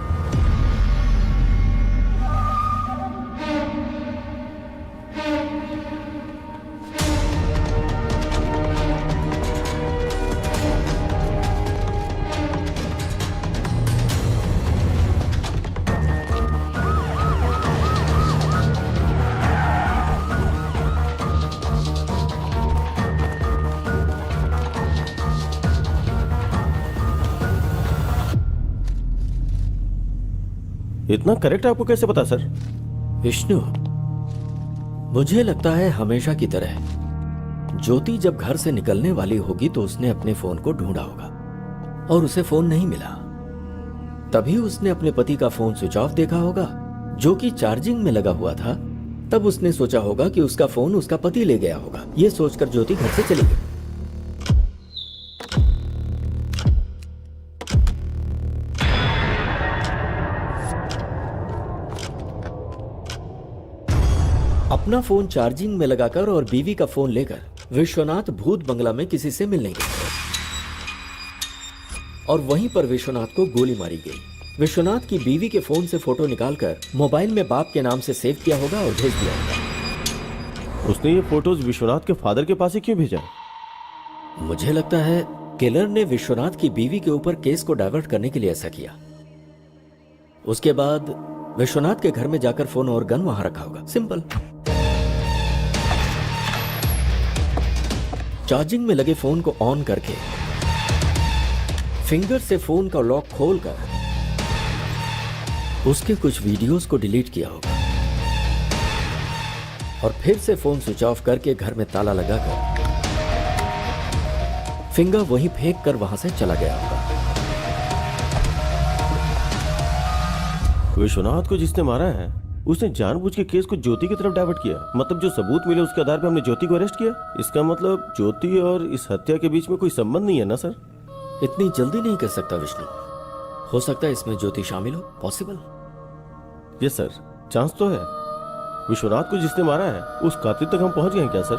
इतना करेक्ट आपको कैसे पता सर? विष्णु, मुझे लगता है हमेशा की तरह ज्योति जब घर से निकलने वाली होगी तो उसने अपने फोन को ढूंढा होगा और उसे फोन नहीं मिला। तभी उसने अपने पति का फोन स्विच ऑफ देखा होगा जो कि चार्जिंग में लगा हुआ था। तब उसने सोचा होगा कि उसका फोन उसका पति ले गया होगा। यह सोचकर ज्योति घर से चली गई। अपना फोन चार्जिंग में लगाकर और बीवी का फोन लेकर विश्वनाथ भूत बंगला में किसी से मिलने गया और वहीं पर विश्वनाथ को गोली मारी गई। विश्वनाथ की बीवी के फोन से फोटो निकालकर मोबाइल में बाप के नाम से सेव किया होगा और भेज दिया होगा। उसने ये फोटोज विश्वनाथ के फादर के पास ही क्यों भेजा? मुझे लगता है किलर ने विश्वनाथ की बीवी के ऊपर केस को डाइवर्ट करने के लिए ऐसा किया। उसके बाद विश्वनाथ के घर में जाकर फोन और गन वहां रखा होगा। सिंपल। चार्जिंग में लगे फोन को ऑन करके फिंगर से फोन का लॉक खोलकर उसके कुछ वीडियोस को डिलीट किया होगा और फिर से फोन स्विच ऑफ करके घर में ताला लगाकर फिंगर वहीं फेंक कर वहां से चला गया होगा। विश्वनाथ को जिसने मारा है उसने जानबूझ के केस को ज्योति की तरफ डाइवर्ट किया। मतलब जो सबूत मिले उसके आधार पर हमने ज्योति को अरेस्ट किया। इसका मतलब ज्योति और इस हत्या के बीच में कोई संबंध नहीं है ना सर? इतनी जल्दी नहीं कर सकता विष्णु। हो सकता है इसमें ज्योति शामिल हो। पॉसिबल। यस सर, चांस तो है। विश्वनाथ को जिसने मारा है उस कातिल तक हम पहुंच गए क्या सर?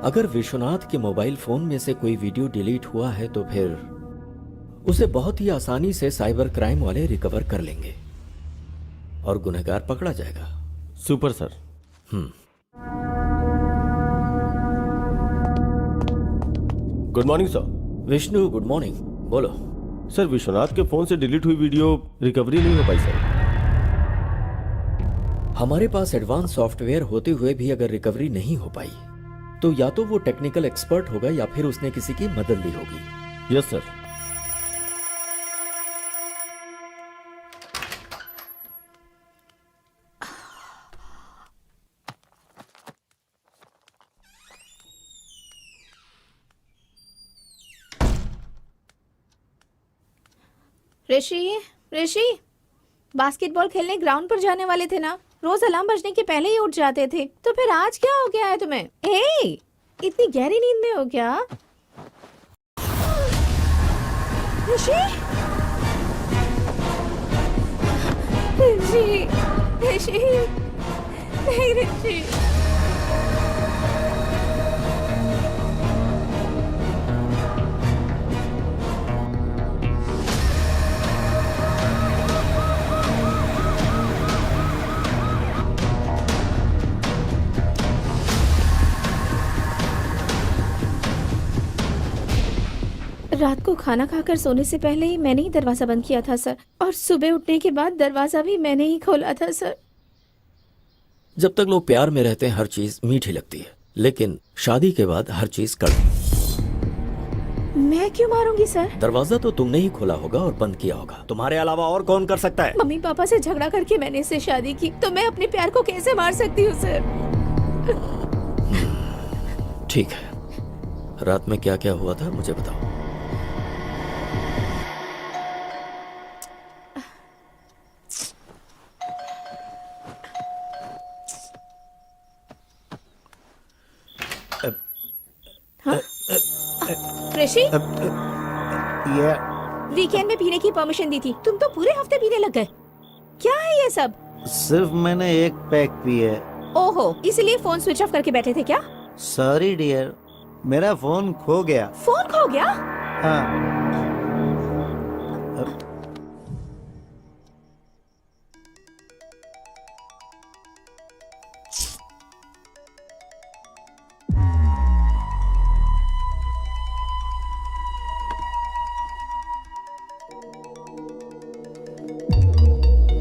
अगर विश्वनाथ के मोबाइल फोन में से कोई वीडियो डिलीट हुआ है तो फिर उसे बहुत ही आसानी से साइबर क्राइम वाले रिकवर कर लेंगे और गुनहगार पकड़ा जाएगा। Super sir. Good morning sir. Vishnu good morning. बोलो सर। विश्वनाथ के फोन से डिलीट हुई वीडियो रिकवरी नहीं हो पाई सर। हमारे पास एडवांस सॉफ्टवेयर होते हुए भी अगर रिकवरी नहीं हो पाई तो या तो वो टेक्निकल एक्सपर्ट होगा या फिर उसने किसी की मदद ली होगी। Yes sir. Rishi, Rishi, basketball खेलने ग्राउंड पर जाने वाले थे ना? रोज अलार्म बजने के पहले ही उठ जाते थे। तो फिर आज क्या हो गया है तुम्हें? ए, इतनी गहरी नींद में हो क्या? ऋषि, ऋषि, ऋषि, नहीं ऋषि। रात को खाना खाकर सोने से पहले ही मैंने ही दरवाजा बंद किया था सर, और सुबह उठने के बाद दरवाजा भी मैंने ही खोला था सर। जब तक लोग प्यार में रहते हैं हर चीज मीठी लगती है, लेकिन शादी के बाद हर चीज कड़वी। मैं क्यों मारूंगी सर? दरवाजा तो तुमने ही खोला होगा और बंद किया होगा। तुम्हारे अलावा और कौन कर सकता है? मम्मी पापा से झगड़ा करके मैंने इससे शादी की, तो मैं अपने प्यार को कैसे मार सकती हूँ सर? ठीक है, रात में क्या क्या हुआ था मुझे बताओ। हाँ? ऋषि ये वीकेंड में पीने की परमिशन दी थी, तुम तो पूरे हफ्ते पीने लग गए। क्या है ये सब? सिर्फ मैंने एक पैक पी है। ओहो, इसलिए फोन स्विच ऑफ करके बैठे थे क्या? सॉरी डियर, मेरा फोन खो गया। फोन खो गया? हाँ।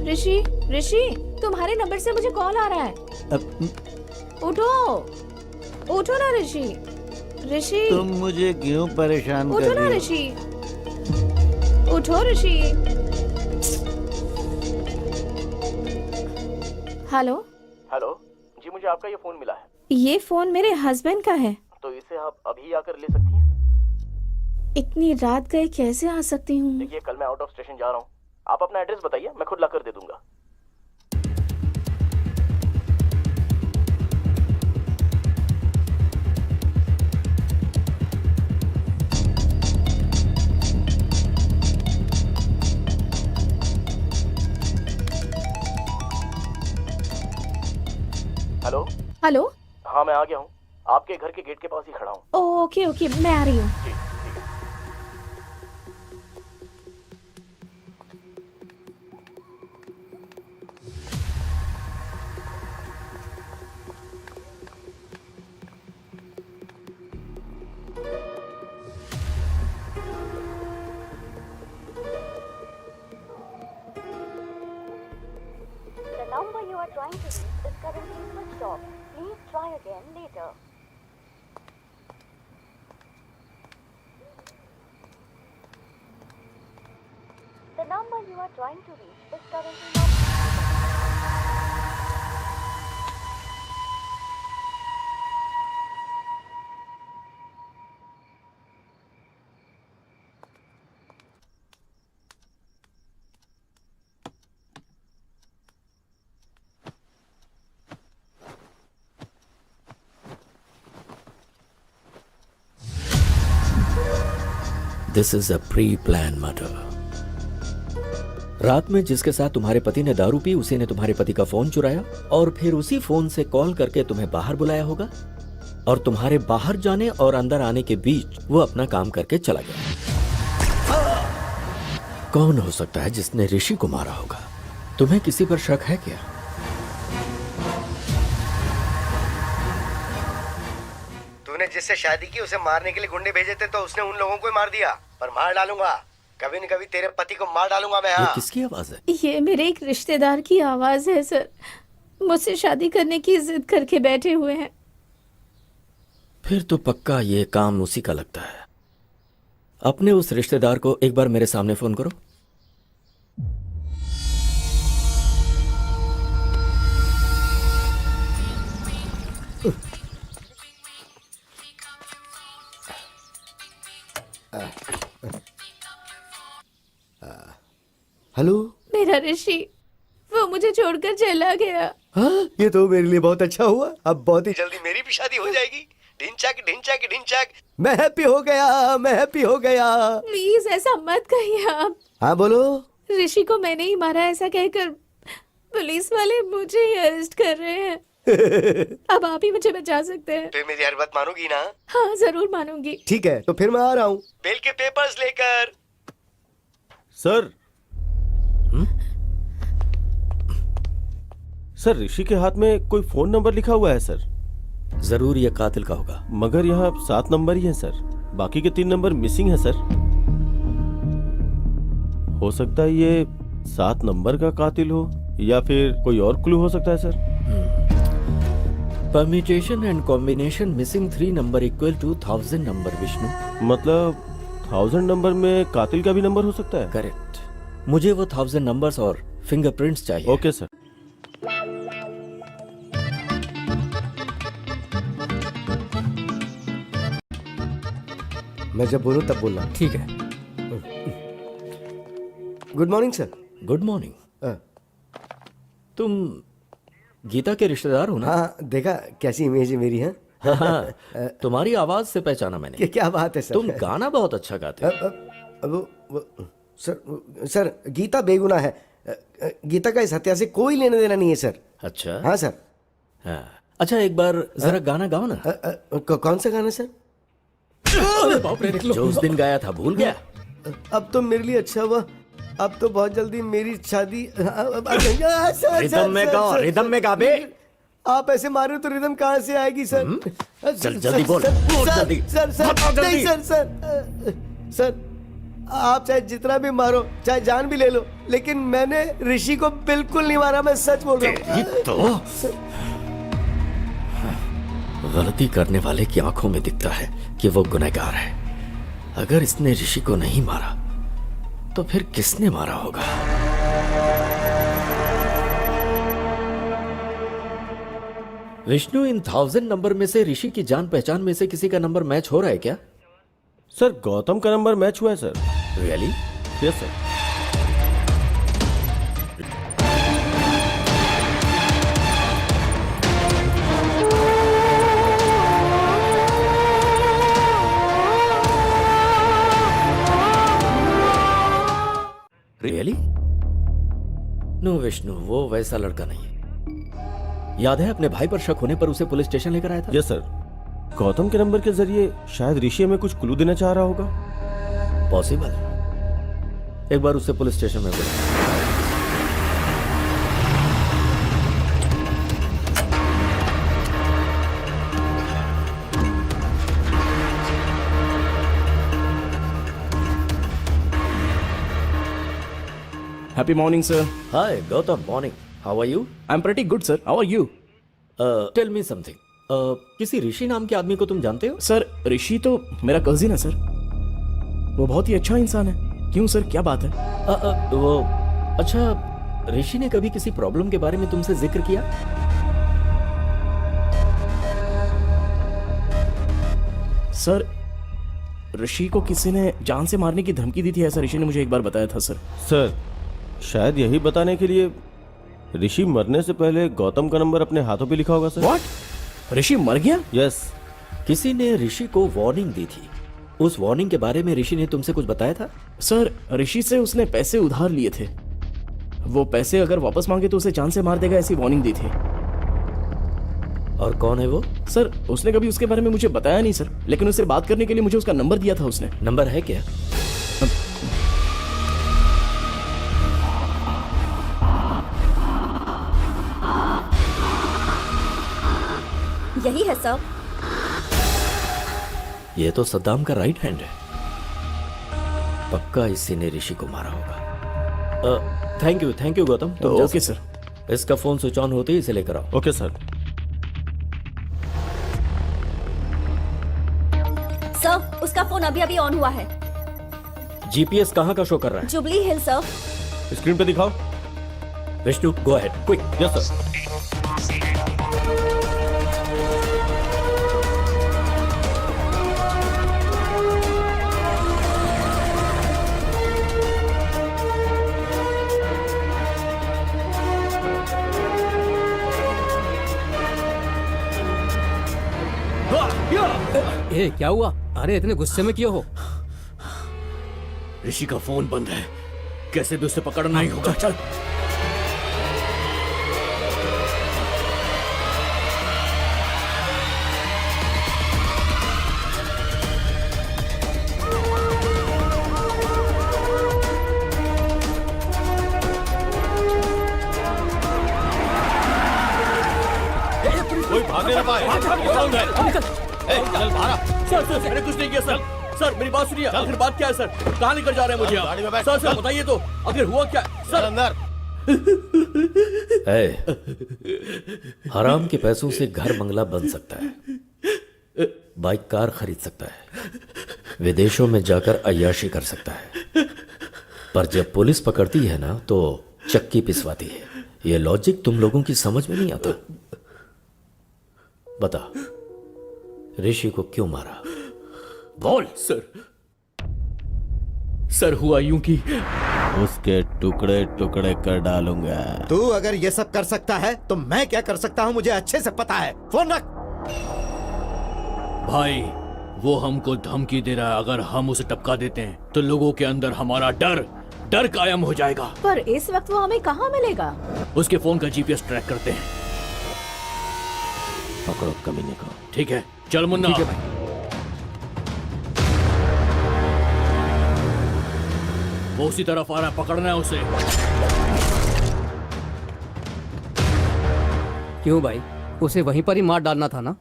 ऋषि, ऋषि, तुम्हारे नंबर से मुझे कॉल आ रहा है। उठो, उठो ना ऋषि। ऋषि, तुम मुझे क्यों परेशान कर उठो ना रही हो? ऋषि, उठो ऋषि। हेलो। हेलो जी, मुझे आपका ये फोन मिला है। ये फोन मेरे हस्बैंड का है। तो इसे आप अभी आकर ले सकती हैं? इतनी रात गए कैसे आ सकती हूँ? देखिए, कल मैं आउट ऑफ स्टेशन जा रहा हूँ। आप अपना एड्रेस बताइए, मैं खुद ला कर दे दूंगा। हेलो। हेलो। हाँ, मैं आ गया हूँ। आपके घर के गेट के पास ही खड़ा हूँ। ओके ओके, मैं आ रही हूँ। जी, ठीक है। The number you are trying to reach is currently switched off. Please try again later. The number you are trying to reach is currently not. This is a pre plan murder. रात में जिसके साथ तुम्हारे पति ने दारू P, उसी ने तुम्हारे पति का फोन चुराया और फिर उसी फोन से कॉल करके तुम्हें बाहर बुलाया होगा और तुम्हारे बाहर जाने और अंदर आने के बीच वो अपना काम करके चला गया। कौन हो सकता है जिसने ऋषि को मारा होगा? तुम्हें किसी पर शक है क्या? तूने जिससे शादी की उसे मारने के लिए गुंडे भेजे थे, तो उसने उन लोगों को ही मार दिया। पर मार डालूंगा, कभी न कभी तेरे पति को मार डालूंगा मैं। ये हाँ। किसकी आवाज है? ये मेरे एक रिश्तेदार की आवाज है सर। मुझसे शादी करने की जिद करके बैठे हुए हैं। फिर तो पक्का ये काम उसी का लगता है। अपने उस रिश्तेदार को एक बार मेरे सामने फोन करो। हेलो। मेरा ऋषि, वो मुझे छोड़कर चला गया। हाँ, ये तो मेरे लिए बहुत अच्छा हुआ। अब बहुत ही जल्दी मेरी भी शादी हो जाएगी। ढिंचैक ढिंचैक ढिंचैक। मैं हैप्पी हो गया, मैं हैप्पी हो गया। प्लीज ऐसा मत कहिए आप। हाँ बोलो। ऋषि को मैंने ही मारा ऐसा कहकर पुलिस वाले मुझे ही अरेस्ट कर रहे हैं। अब आप ही मुझे बचा सकते हैं। फिर मेरी हर बात मानोगी ना? हाँ जरूर मानूंगी। ठीक है, तो फिर मैं आ रहा हूँ बेल के पेपर्स लेकर। सर। सर, ऋषि के हाथ में कोई फोन नंबर लिखा हुआ है सर। जरूर ये कातिल का होगा। मगर यहाँ 7 नंबर ही है सर, बाकी के 3 नंबर मिसिंग है सर। हो सकता है ये 7 नंबर का कातिल हो या फिर कोई और क्लू हो सकता है sir. Permutation and combination missing 3 number equal to 1000 number Vishnu. मतलब 1000 नंबर में कातिल का भी नंबर हो सकता है? करेक्ट। मुझे वो 1000 नंबर्स और फिंगरप्रिंट्स चाहिए। Okay sir. मैं जब बोलूं तब बोलना। ठीक है। Good morning sir. Good morning. तुम गीता के रिश्तेदार हो ना? हाँ, देखा कैसी इमेज है मेरी। है हाँ, तुम्हारी आवाज से पहचाना मैंने। क्या बात है सर। तुम गाना बहुत अच्छा गाते हो। सर गीता बेगुनाह है। गीता का इस हत्या से कोई लेने देना नहीं है सर। अच्छा। हाँ सर। हाँ। अच्छा एक बार जरा गाना गाओ ना। कौन सा गाना सर? जो उस दिन गाया था, भूल गया? अब तो मेरे लिए अच्छा हुआ, अब तो बहुत जल्दी मेरी शादी। रिदम में गाओ, रिदम में गा बे। आप ऐसे मारे तो रिदम कहाँ से आएगी सर? चल जल्दी बोल, बोल जल्दी। सर नहीं सर, आप चाहे जितना भी मारो, चाहे जान भी ले लो, लेकिन मैंने ऋषि को बिल्कुल नहीं मारा, मैं सच बोल रहा हूँ। तो गलती करने वाले की आंखों में दिखता है कि वो गुनहगार है। अगर इसने ऋषि को नहीं मारा तो फिर किसने मारा होगा? विष्णु, इन 1000 नंबर में से ऋषि की जान पहचान में से किसी का नंबर मैच हो रहा है क्या? सर गौतम का नंबर मैच हुआ है sir. Really? Yes sir. Really? No Vishnu, वो वैसा लड़का नहीं है। याद है अपने भाई पर शक होने पर उसे पुलिस स्टेशन लेकर आया था? Yes sir. गौतम के नंबर के जरिए शायद ऋषि हमें कुछ क्लू देना चाह रहा होगा। पॉसिबल। एक बार उसे पुलिस स्टेशन में बुलाओ। Happy morning, sir. Hi, Gautam. Morning. How are you? I'm pretty good, sir. How are you? Tell me something. किसी ऋषि नाम के आदमी को तुम जानते हो? सर ऋषि तो मेरा कजिन है सर। वो बहुत ही अच्छा इंसान है। क्यों सर, क्या बात है? वो अच्छा, ऋषि ने कभी किसी प्रॉब्लम के बारे में तुमसे जिक्र किया? सर ऋषि को किसी ने जान से मारने की धमकी दी थी, ऐसा ऋषि ने मुझे एक बार बताया था सर। सर शायद यही बताने के लिए ऋषि मरने से पहले गौतम का नंबर अपने हाथों पे लिखा होगा सर। व्हाट? ऋषि मर गया? यस। किसी ने ऋषि को वार्निंग दी थी। उस वार्निंग के बारे में ऋषि ने तुमसे कुछ बताया था? सर ऋषि से उसने पैसे उधार लिए थे। वो पैसे अगर वापस मांगे तो उसे जान से मार देगा, ऐसी वार्निंग दी थी। और कौन है वो? सर उसने कभी उसके बारे में मुझे बताया नहीं सर, लेकिन उससे बात करने के लिए मुझे उसका नंबर दिया था उसने। नंबर है क्या? यही है सर। ये तो सद्दाम का राइट हैंड है। पक्का इसी ने ऋषि को मारा होगा। Thank you Gautam. तो ओके सर। इसका फोन स्विच ऑन होते ही इसे लेकर आओ। Okay sir. सर उसका फोन अभी अभी ऑन हुआ है। जीपीएस कहाँ का शो कर रहा है? जुबली हिल सर। स्क्रीन पे दिखाओ। Vishnu go ahead quick. Yes sir. ए क्या हुआ? अरे इतने गुस्से में क्यों हो? ऋषि का फोन बंद है, कैसे भी उसे पकड़ना ही होगा। चल कोई भागने ना पाए। चल बाहर। सर मैंने कुछ नहीं किया सर। सर मेरी बात सुनिए, आखिर बात क्या है सर? कहाँ लेकर जा रहे हैं मुझे आप? गाड़ी में बैठ। सर बताइए तो, आखिर हुआ क्या सर? अंदर। हराम के पैसों से घर बंगला बन सकता है, बाइक कार खरीद सकता है, विदेशों में जाकर अय्याशी कर सकता है, पर जब पुलिस पकड़ती है ना तो चक्की पिसवाती है। ये लॉजिक तुम लोगों की समझ में नहीं आता। बता ऋषि को क्यों मारा? बोल। सर हुआ यूं कि उसके टुकड़े टुकड़े कर डालूंगा। तू अगर ये सब कर सकता है तो मैं क्या कर सकता हूँ मुझे अच्छे से पता है। फोन रख। भाई वो हमको धमकी दे रहा है, अगर हम उसे टपका देते हैं तो लोगों के अंदर हमारा डर कायम हो जाएगा। पर इस वक्त वो हमें कहाँ मिलेगा? उसके फोन का जीपीएस ट्रैक करते हैं। पकड़ो कमीने को। ठीक है, चल मुन्ना। ठीक है भाई। वो उसी तरफ आ रहा है, पकड़ना है उसे। क्यों भाई, उसे वहीं पर ही मार डालना था ना?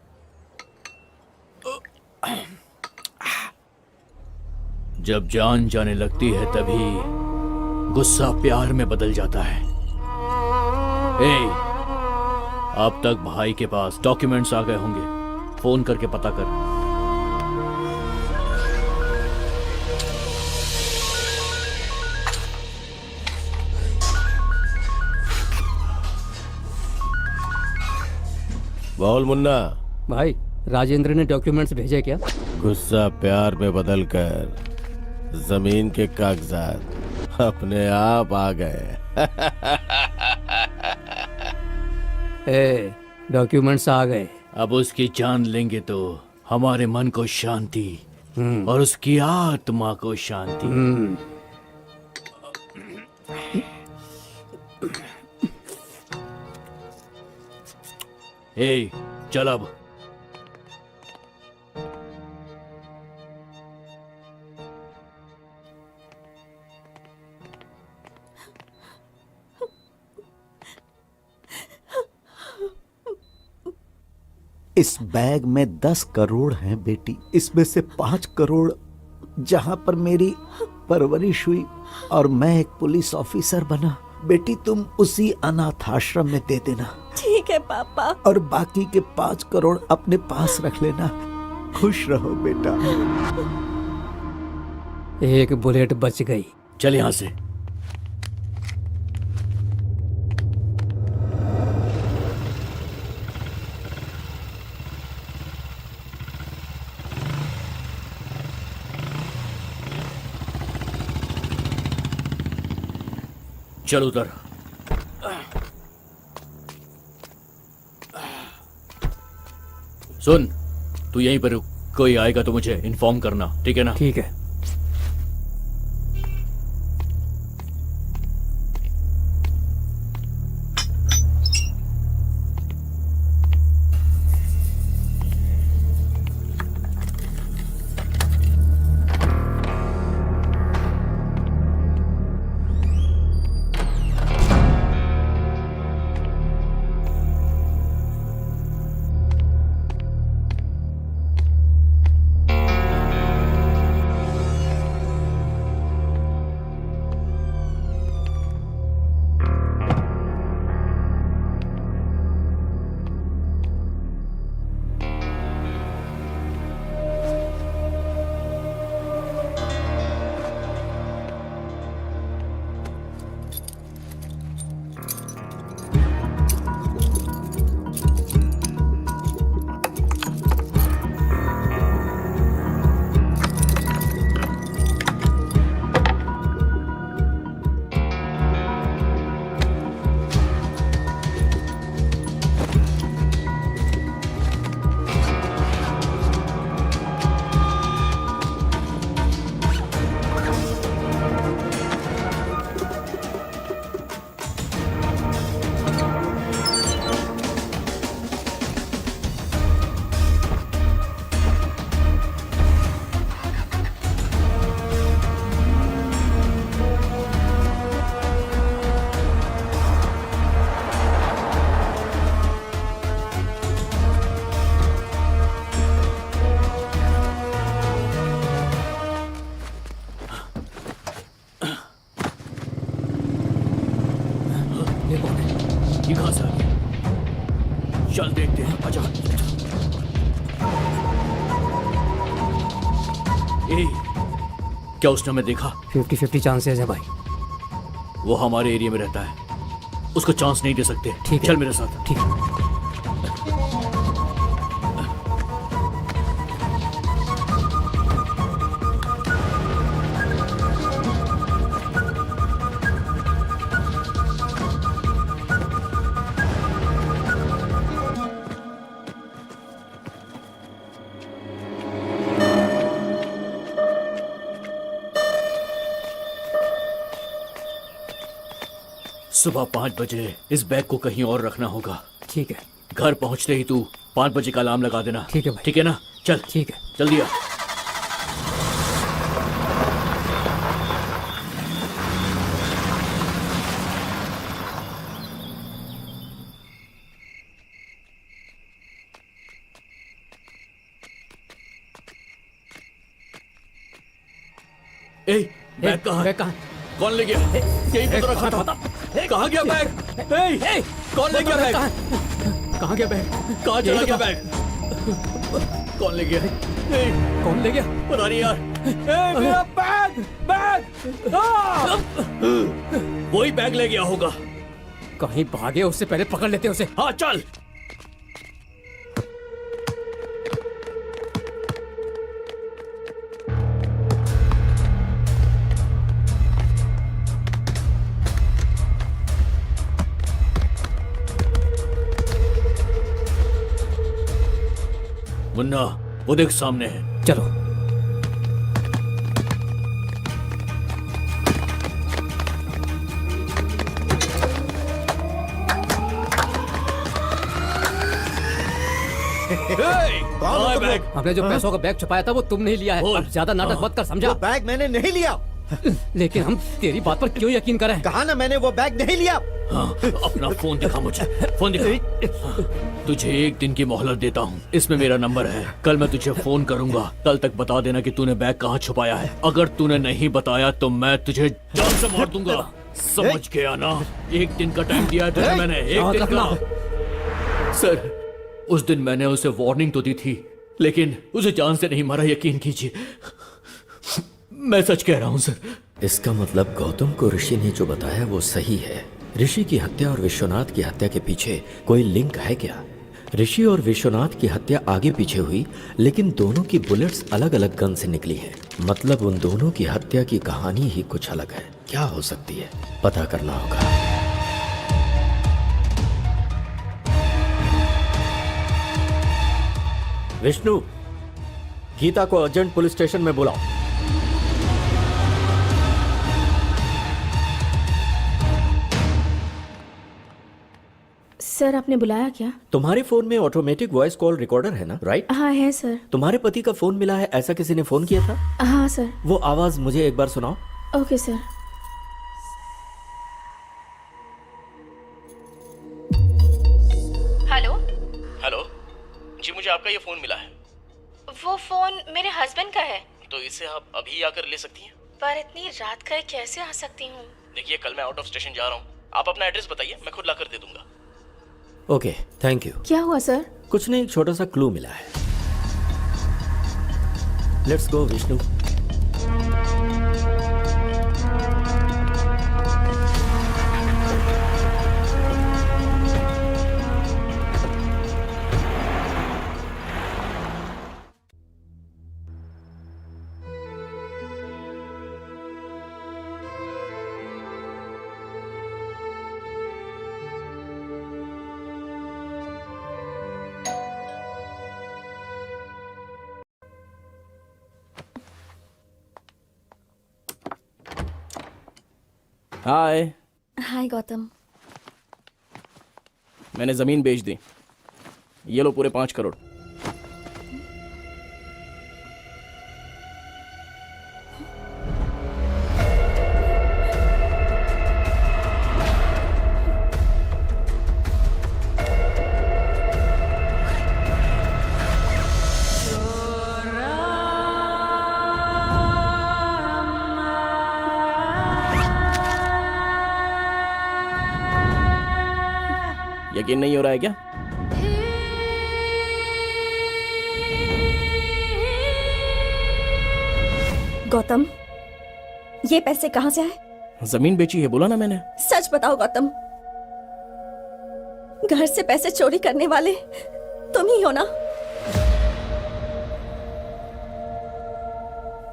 जब जान जाने लगती है तभी गुस्सा प्यार में बदल जाता है। अब तक भाई के पास डॉक्यूमेंट्स आ गए होंगे, फोन करके पता कर। बोल मुन्ना। भाई राजेंद्र ने डॉक्यूमेंट्स भेजे क्या? गुस्सा प्यार में बदलकर जमीन के कागजात अपने आप आ गए। डॉक्यूमेंट्स आ गए। अब उसकी जान लेंगे तो हमारे मन को शांति और उसकी आत्मा को शांति। चल अब। इस बैग में 10 करोड़ हैं बेटी। इसमें से 5 करोड़ जहां पर मेरी परवरिश हुई और मैं एक पुलिस ऑफिसर बना, बेटी तुम उसी अनाथ आश्रम में दे देना। ठीक है पापा। और बाकी के 5 करोड़ अपने पास रख लेना। खुश रहो बेटा। एक बुलेट बच गई। चल यहां से। चल उधर। सुन, तू यहीं पर रुक, कोई आएगा तो मुझे इन्फॉर्म करना, ठीक है ना? ठीक है। ये कहां से आ गया? चल देखते हैं, आजा। क्या उसने हमें देखा? 50-50 चांसेस है भाई। वो हमारे एरिया में रहता है, उसको चांस नहीं दे सकते। ठीक है, चल मेरे साथ। ठीक है। सुबह 5 बजे इस बैग को कहीं और रखना होगा। ठीक है। घर पहुंचते ही तू 5 बजे का अलार्म लगा देना। ठीक है भाई। ठीक है ना? चल। ठीक है। जल्दी आ। बैग कहाँ? बैग कहाँ? कौन ले गया? यहीं पे तो रखा था। कहाँ गया बैग? कौन ले गया बैग? कहाँ गया बैग? कहाँ चला गया बैग? कौन ले गया? कौन ले गया? पता नहीं यार। मेरा बैग! बैग! वही बैग ले गया होगा। कहीं भागे, उससे पहले पकड़ लेते उसे। हाँ चल। मुन्ना, वो देख सामने है। चलो। कहाँ है बैग? हमने जो पैसों का बैग छुपाया था वो तुमने ही लिया है। अब ज्यादा नाटक मत कर, समझा? बैग मैंने नहीं लिया। लेकिन हम तेरी बात पर क्यों यकीन करें? कहा ना मैंने वो बैग नहीं लिया। हाँ, अपना फोन दिखा मुझे। फोन दिखा। तुझे 1 दिन की मोहलत देता हूँ। इसमें मेरा नंबर है। कल मैं तुझे फोन करूंगा। कल तक बता देना कि तूने बैग कहाँ छुपाया है। अगर तूने नहीं बताया तो मैं तुझे जान से मार दूंगा। समझ गया ना? 1 दिन का टाइम दिया है तुझे मैंने। 1 दिन का। सर, उस दिन मैंने उसे वार्निंग तो दी थी, लेकिन उसे जान से नहीं मारा, यकीन कीजिए। मैं सच कह रहा हूँ सर। इसका मतलब गौतम को ऋषि ने जो बताया वो सही है। ऋषि की हत्या और विश्वनाथ की हत्या के पीछे कोई लिंक है क्या? ऋषि और विश्वनाथ की हत्या आगे पीछे हुई, लेकिन दोनों की बुलेट्स अलग अलग गन से निकली हैं। मतलब उन दोनों की हत्या की कहानी ही कुछ अलग है। क्या हो सकती है, पता करना होगा। विष्णु, गीता को अर्जेंट पुलिस स्टेशन में बुलाओ। सर, आपने बुलाया क्या? तुम्हारे फोन में ऑटोमेटिक वॉइस कॉल रिकॉर्डर है ना? राइट? हाँ है सर। तुम्हारे पति का फोन मिला है, ऐसा किसी ने फोन किया था? हाँ सर। वो आवाज मुझे एक बार सुनाओ। Okay sir. हेलो। हेलो जी, मुझे आपका ये फोन मिला है। वो फोन मेरे हस्बैंड का है। तो इसे आप अभी आकर ले सकती हैं? पर इतनी रात का कैसे आ सकती हूँ? देखिए, कल मैं आउट ऑफ स्टेशन जा रहा हूँ। आप अपना एड्रेस बताइए, मैं खुद लाकर दे दूंगा। Okay, thank you. क्या हुआ सर? कुछ नहीं, एक छोटा सा क्लू मिला है। Let's go Vishnu. Hi. Hi Gautam. मैंने जमीन बेच दी। ये लो पूरे 5 करोड़। यकीन नहीं हो रहा है क्या? गौतम, ये पैसे कहाँ से आए? जमीन बेची है, बोला ना मैंने। सच बताओ गौतम, घर से पैसे चोरी करने वाले तुम ही हो ना?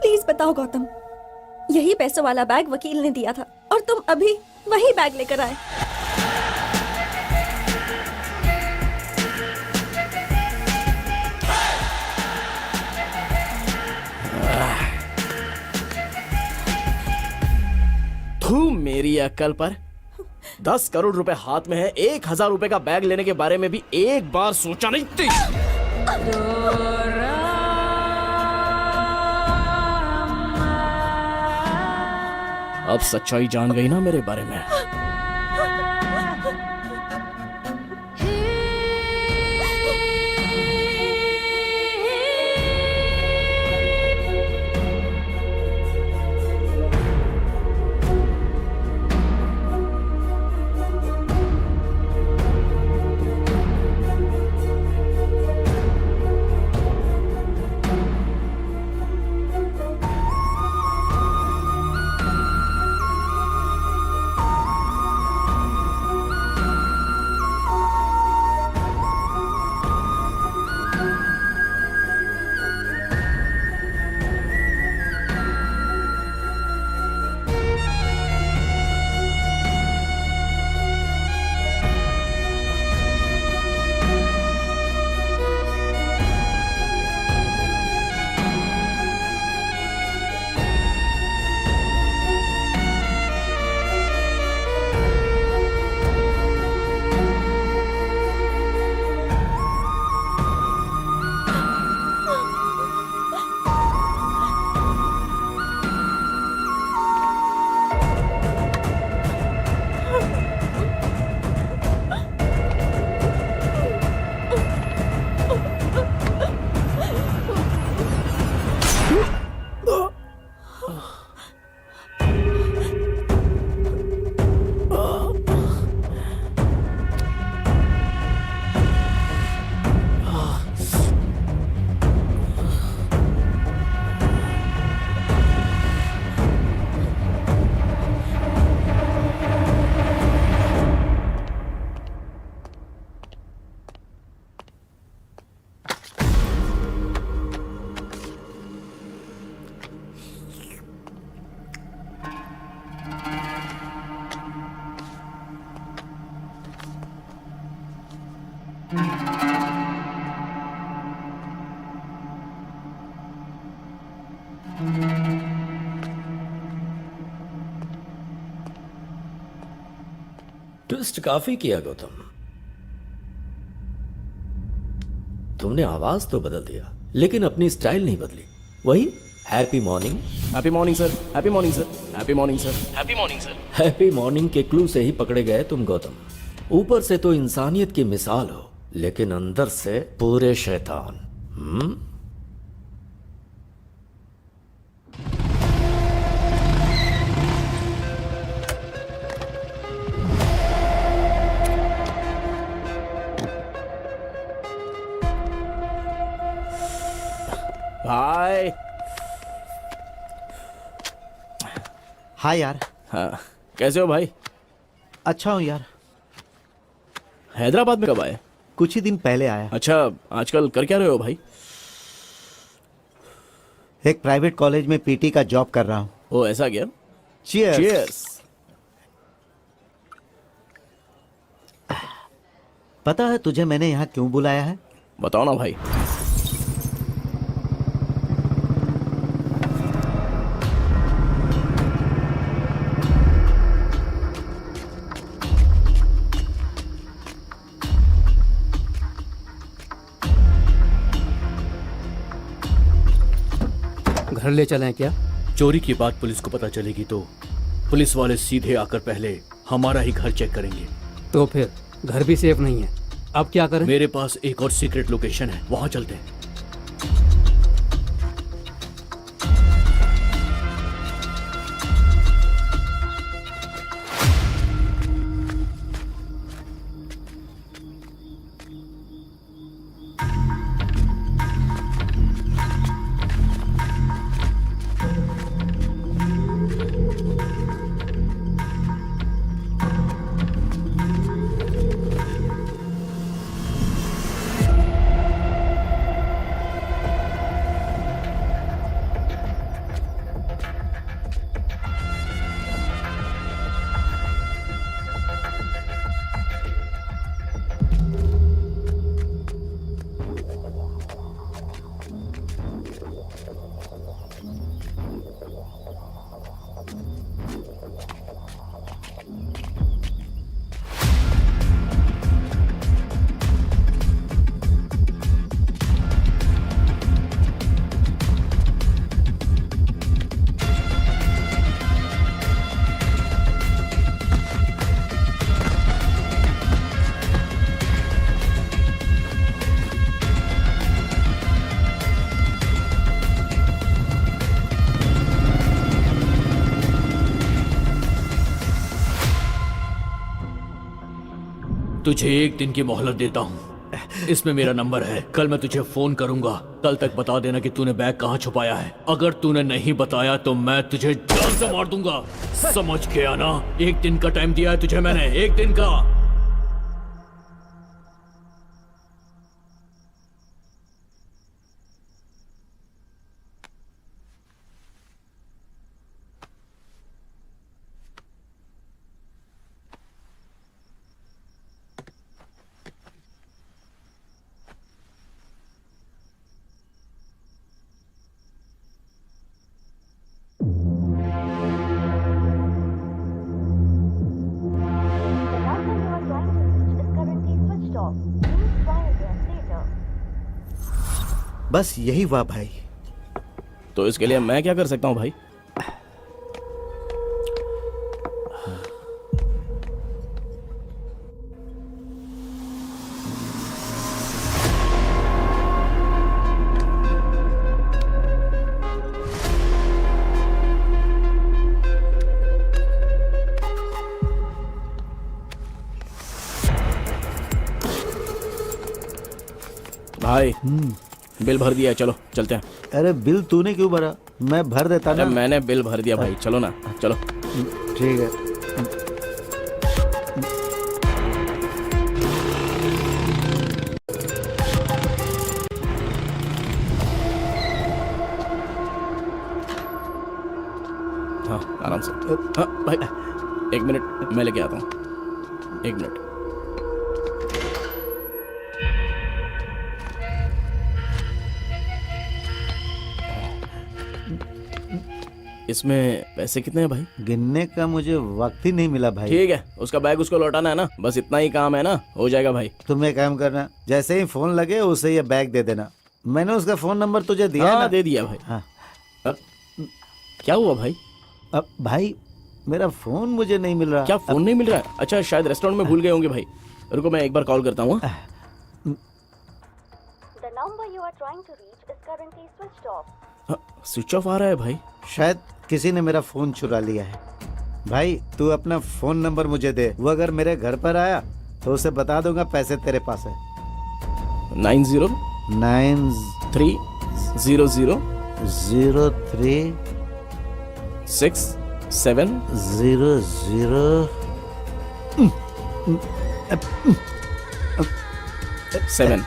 प्लीज बताओ गौतम, यही पैसों वाला बैग वकील ने दिया था और तुम अभी वही बैग लेकर आए। तू मेरी अक्ल पर। 10 करोड़ रुपए हाथ में है, 1,000 रुपए का बैग लेने के बारे में भी एक बार सोचा नहीं थी। अब सच्चाई जान गई ना मेरे बारे में। ट्विस्ट काफी किया गौतम। तुमने आवाज तो बदल दिया लेकिन अपनी स्टाइल नहीं बदली। वही happy morning. Happy morning sir, happy morning sir, happy morning sir, happy morning sir. Happy morning के क्लू से ही पकड़े गए तुम गौतम। ऊपर से तो इंसानियत की मिसाल हो लेकिन अंदर से पूरे शैतान। भाई। हाय यार। हाँ, कैसे हो भाई? अच्छा हूँ यार। हैदराबाद में कब आए? कुछ ही दिन पहले आया। अच्छा, आजकल कर क्या रहे हो भाई? एक प्राइवेट कॉलेज में पीटी का जॉब कर रहा हूँ। ओ ऐसा क्या? चीयर्स। चीयर्स। पता है तुझे मैंने यहाँ क्यों बुलाया है? बताओ ना भाई। घर ले चलें क्या? चोरी की बात पुलिस को पता चलेगी तो पुलिस वाले सीधे आकर पहले हमारा ही घर चेक करेंगे। तो फिर घर भी सेफ नहीं है, अब क्या करें? मेरे पास एक और सीक्रेट लोकेशन है, वहां चलते हैं। तुझे एक दिन की मोहलत देता हूँ। इसमें मेरा नंबर है। कल मैं तुझे फोन करूंगा। कल तक बता देना कि तूने बैग कहाँ छुपाया है। अगर तूने नहीं बताया तो मैं तुझे जान से मार दूंगा। समझ गया ना? एक दिन का टाइम दिया है तुझे मैंने, एक दिन का। बस यही हुआ भाई। तो इसके लिए मैं क्या कर सकता हूँ भाई? भाई बिल भर दिया है, चलो चलते हैं। अरे बिल तूने क्यों भरा? मैं भर देता ना। मैंने बिल भर दिया भाई, चलो ना, चलो। ठीक है। हाँ आराम से। हाँ भाई एक मिनट, मैं लेके आता हूँ, एक मिनट। इसमें पैसे कितने हैं भाई? गिनने का मुझे वक्त ही नहीं मिला भाई। ठीक है, उसका बैग उसको लौटाना है ना, बस इतना ही काम है ना, हो जाएगा भाई। तुम एक काम करना, जैसे ही फोन लगे उसे ये बैग दे देना। मैंने उसका फोन नंबर तुझे दिया हाँ, ना? दे दिया भाई। हाँ। क्या हुआ भाई? अब भाई मेरा फोन मुझे नहीं मिल रहा। क्या फोन नहीं मिल रहा है? अच्छा शायद रेस्टोरेंट में भूल गए होंगे भाई। रुको मैं एक बार कॉल करता हूँ। स्विच ऑफ आ रहा है भाई। शायद किसी ने मेरा फोन चुरा लिया है। भाई तू अपना फोन नंबर मुझे दे, वो अगर मेरे घर पर आया तो उसे बता दूंगा पैसे तेरे पास है। 930067।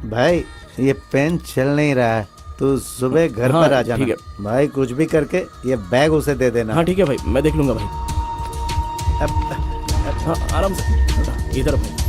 भाई ये पेन चल नहीं रहा है, तू सुबह घर पर आ जाना। ठीक है भाई, कुछ भी करके ये बैग उसे दे देना। हाँ ठीक है भाई, मैं देख लूंगा भाई। हाँ आराम से, इधर भाई।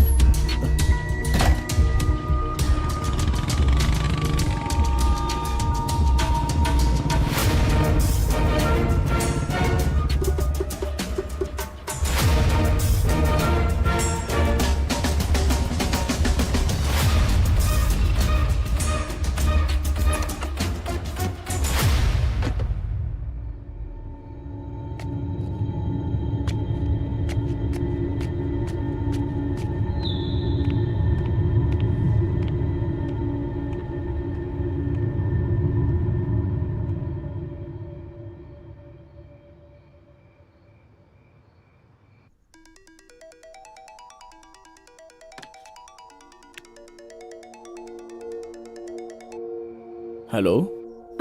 Hello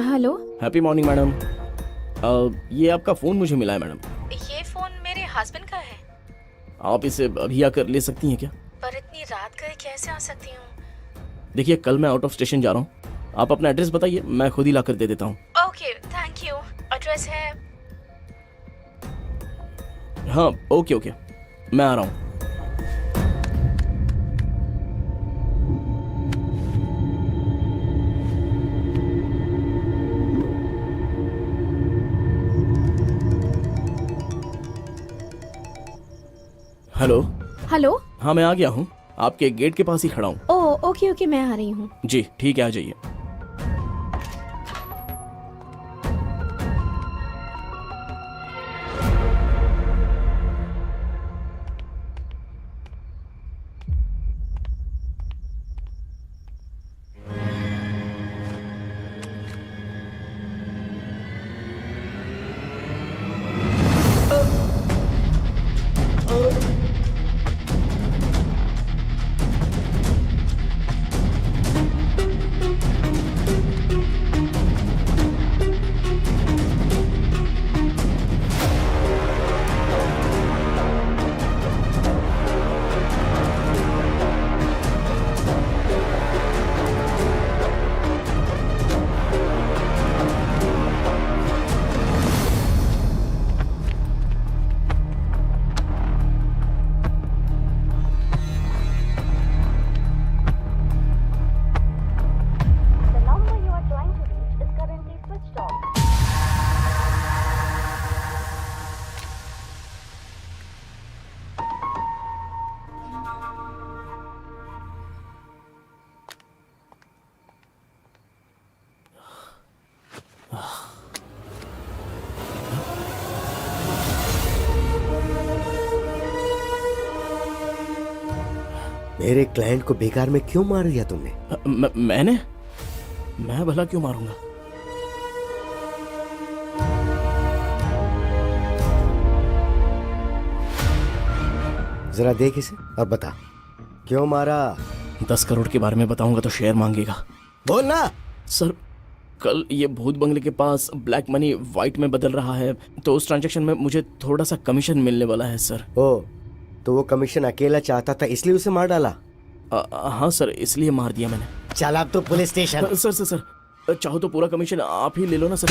hello. Happy morning madam. ये आपका फ़ोन मुझे मिला है मैडम। ये फोन मेरे हस्बैंड का है। आप इसे अभी आकर ले सकती हैं क्या? पर इतनी रात गए कैसे आ सकती हूँ? देखिए कल मैं आउट ऑफ स्टेशन जा रहा हूँ, आप अपना एड्रेस बताइए, मैं खुद ही लाकर दे देता हूँ। Okay thank you. एड्रेस है। हाँ ओके ओके, मैं आ रहा हूँ। हेलो। हेलो। हाँ मैं आ गया हूँ, आपके गेट के पास ही खड़ा हूँ। ओ ओके ओके, मैं आ रही हूँ। जी ठीक है, आ जाइए। मेरे क्लाइंट को बेकार में क्यों मार दिया तुमने? मैं भला क्यों मारूंगा? जरा देख इसे और बता क्यों मारा। 10 करोड़ के बारे में बताऊंगा तो शेयर मांगेगा। बोल ना। सर कल ये भूत बंगले के पास ब्लैक मनी वाइट में बदल रहा है, तो उस ट्रांजैक्शन में मुझे थोड़ा सा कमीशन मिलने वाला है सर। ओ, तो वो कमीशन अकेला चाहता था इसलिए उसे मार डाला? हाँ सर, इसलिए मार दिया मैंने। चल अब तो पुलिस स्टेशन। सर चाहो तो पूरा कमीशन आप ही ले लो ना सर।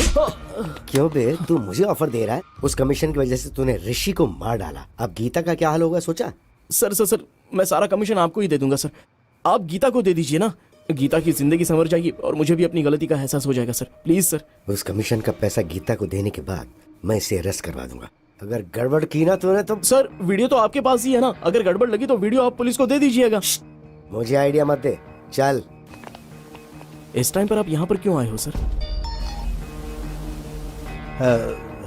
क्यों बे, तू मुझे ऑफर दे रहा है? उस कमीशन की वजह से तूने ऋषि को मार डाला, अब गीता का क्या हाल होगा सोचा? सर मैं सारा कमीशन आपको ही दे दूंगा सर। आप गीता को दे दीजिए ना, गीता की जिंदगी संवर जाएगी और मुझे भी अपनी गलती का एहसास हो जाएगा सर। Please sir. उस कमीशन का पैसा गीता को देने के बाद मैं इसे अरेस्ट करवा दूंगा। अगर गड़बड़ की ना तूने तो। सर वीडियो तो आपके पास ही है ना, अगर गड़बड़ लगी तो वीडियो आप पुलिस को दे दीजिएगा। मुझे आइडिया मत दे, चल। इस टाइम पर आप यहाँ पर क्यों आए हो सर?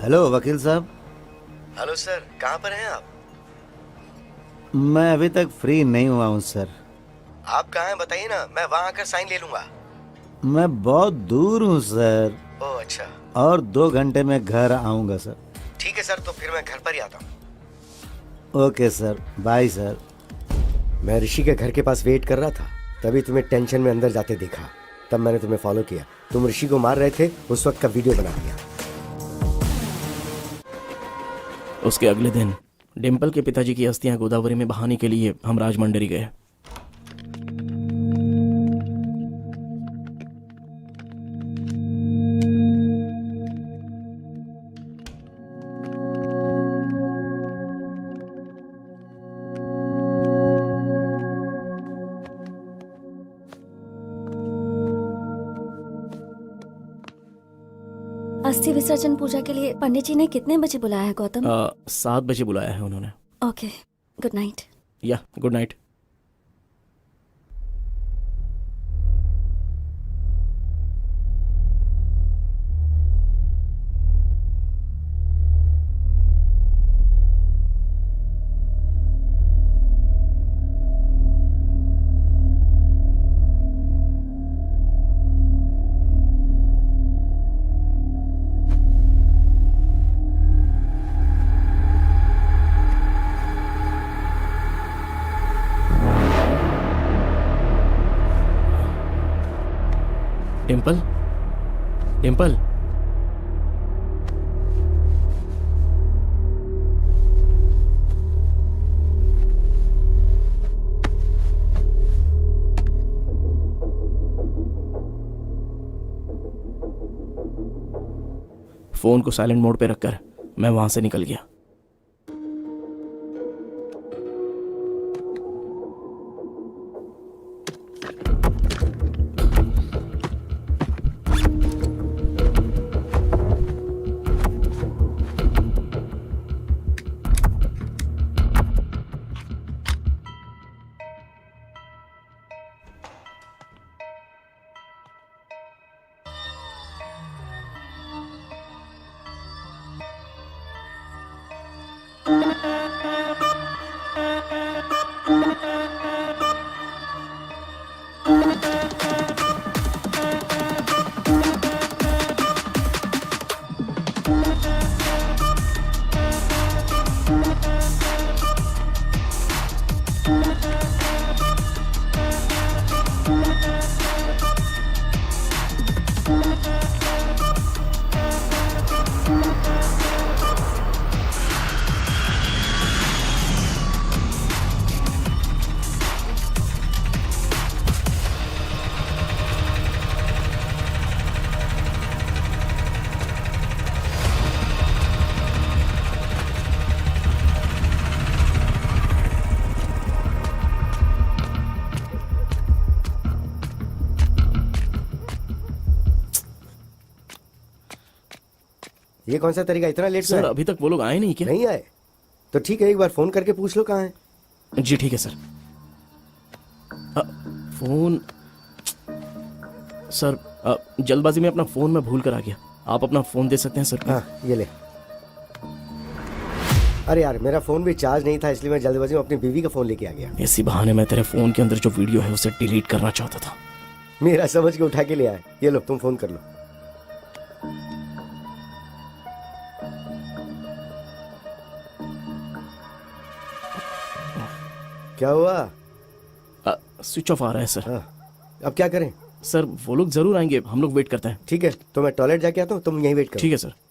हेलो वकील साहब। हेलो सर, कहाँ पर हैं आप? मैं अभी तक फ्री नहीं हुआ हूँ सर। आप कहाँ हैं बताइए ना, मैं वहाँ आकर साइन ले लूंगा। मैं बहुत दूर हूँ सर। ओह अच्छा। और 2 घंटे में घर आऊँगा सर। ठीक है सर, तो फिर मैं घर पर ही आता हूँ। Okay sir, bye sir. मैं ऋषि के घर के पास वेट कर रहा था, तभी तुम्हें टेंशन में अंदर जाते देखा, तब मैंने तुम्हें फॉलो किया। तुम ऋषि को मार रहे थे, उस वक्त का वीडियो बना दिया। उसके अगले दिन डिम्पल के पिताजी की अस्थियां गोदावरी में बहाने के लिए हम राजमंडरी गए। अस्थि विसर्जन पूजा के लिए पंडित जी ने कितने बजे बुलाया है गौतम? 7 बजे बुलाया है उन्होंने। Okay, good night. Yeah good night. Dimple, Dimple, phone को साइलेंट मोड पे रखकर मैं वहां से निकल गया। ये कौन सा तरीका, इतना लेट? सर अभी तक वो लोग आए नहीं क्या? नहीं आए तो ठीक है, एक बार फोन करके पूछ लो कहाँ है। जी ठीक है सर। फोन सर, जल्दबाजी में अपना फोन मैं भूल कर आ गया। आप अपना फोन दे सकते हैं सर? हाँ ये ले। अरे यार मेरा फोन भी चार्ज नहीं था, इसलिए मैं जल्दबाजी में अपनी बीवी का फोन लेके आ गया। इसी बहाने मैं तेरे फोन के अंदर जो वीडियो है उसे डिलीट करना चाहता था। मेरा समझ के उठा के ले आए। ये लो तुम फोन कर लो। क्या हुआ? स्विच ऑफ आ रहा है सर। अब क्या करें? सर वो लोग जरूर आएंगे, हम लोग वेट करते हैं। ठीक है, तो मैं टॉयलेट जाके आता हूँ, तुम यहीं वेट करो। ठीक है सर।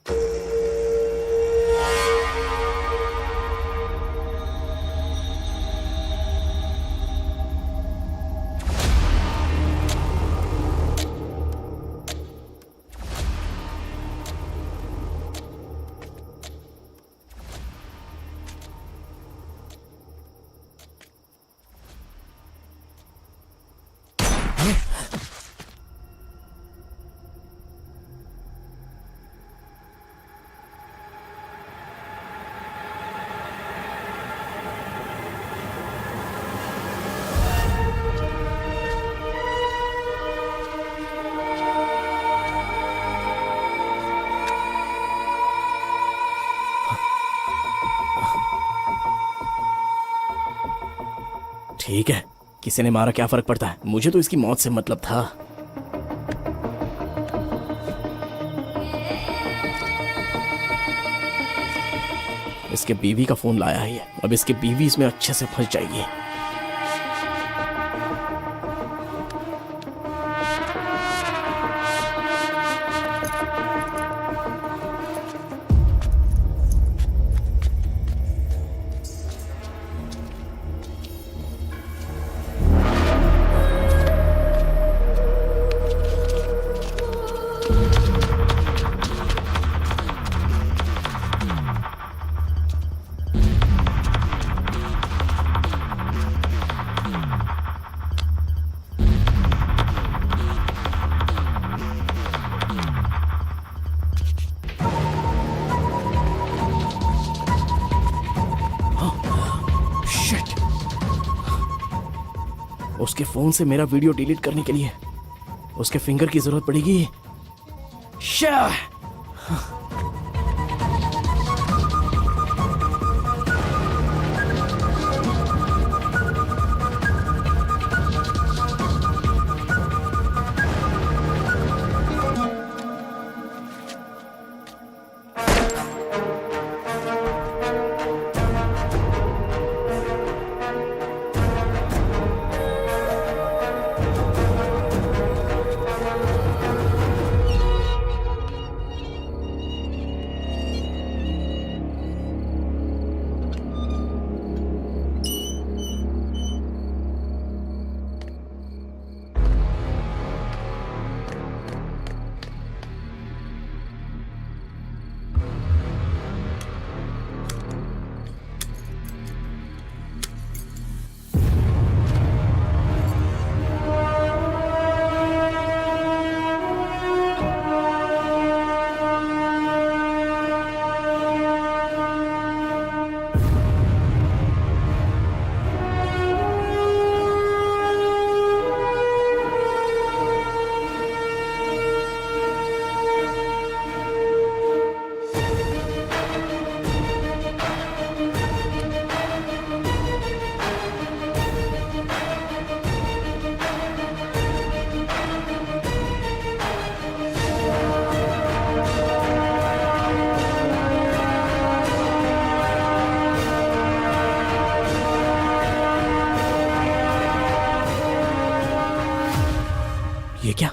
ठीक है, किसी ने मारा क्या फर्क पड़ता है, मुझे तो इसकी मौत से मतलब था। इसके बीवी का फोन लाया ही है, अब इसकी बीवी इसमें अच्छे से फंस जाएगी। उसके फोन से मेरा वीडियो डिलीट करने के लिए उसके फिंगर की जरूरत पड़ेगी। शाह! ये क्या?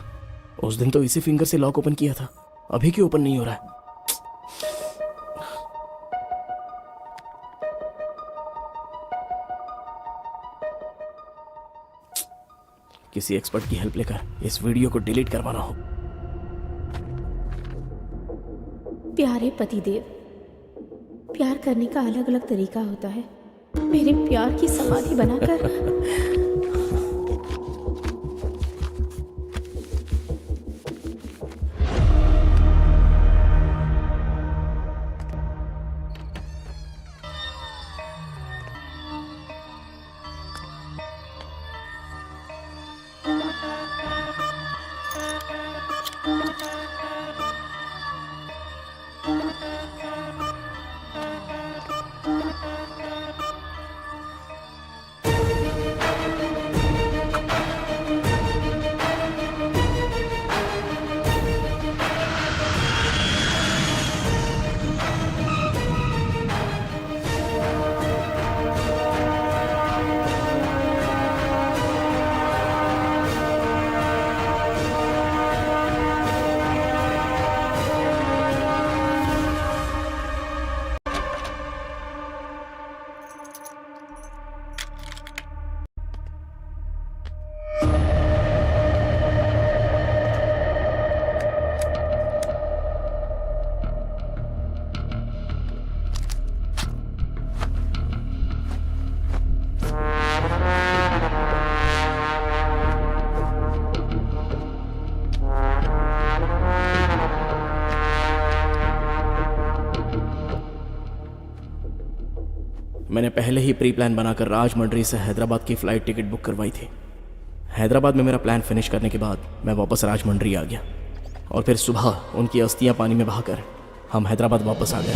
उस दिन तो इसी फिंगर से लॉक ओपन किया था, अभी क्यों ओपन नहीं हो रहा है? किसी एक्सपर्ट की हेल्प लेकर इस वीडियो को डिलीट करवाना हो। प्यारे पतिदेव, प्यार करने का अलग अलग तरीका होता है। मेरे प्यार की समाधि बनाकर मैंने पहले ही प्री प्लान बनाकर राजमंड्री से हैदराबाद की फ़्लाइट टिकट बुक करवाई थी। हैदराबाद में मेरा प्लान फिनिश करने के बाद मैं वापस राजमंड्री आ गया और फिर सुबह उनकी अस्थियां पानी में बहाकर हम हैदराबाद वापस आ गए।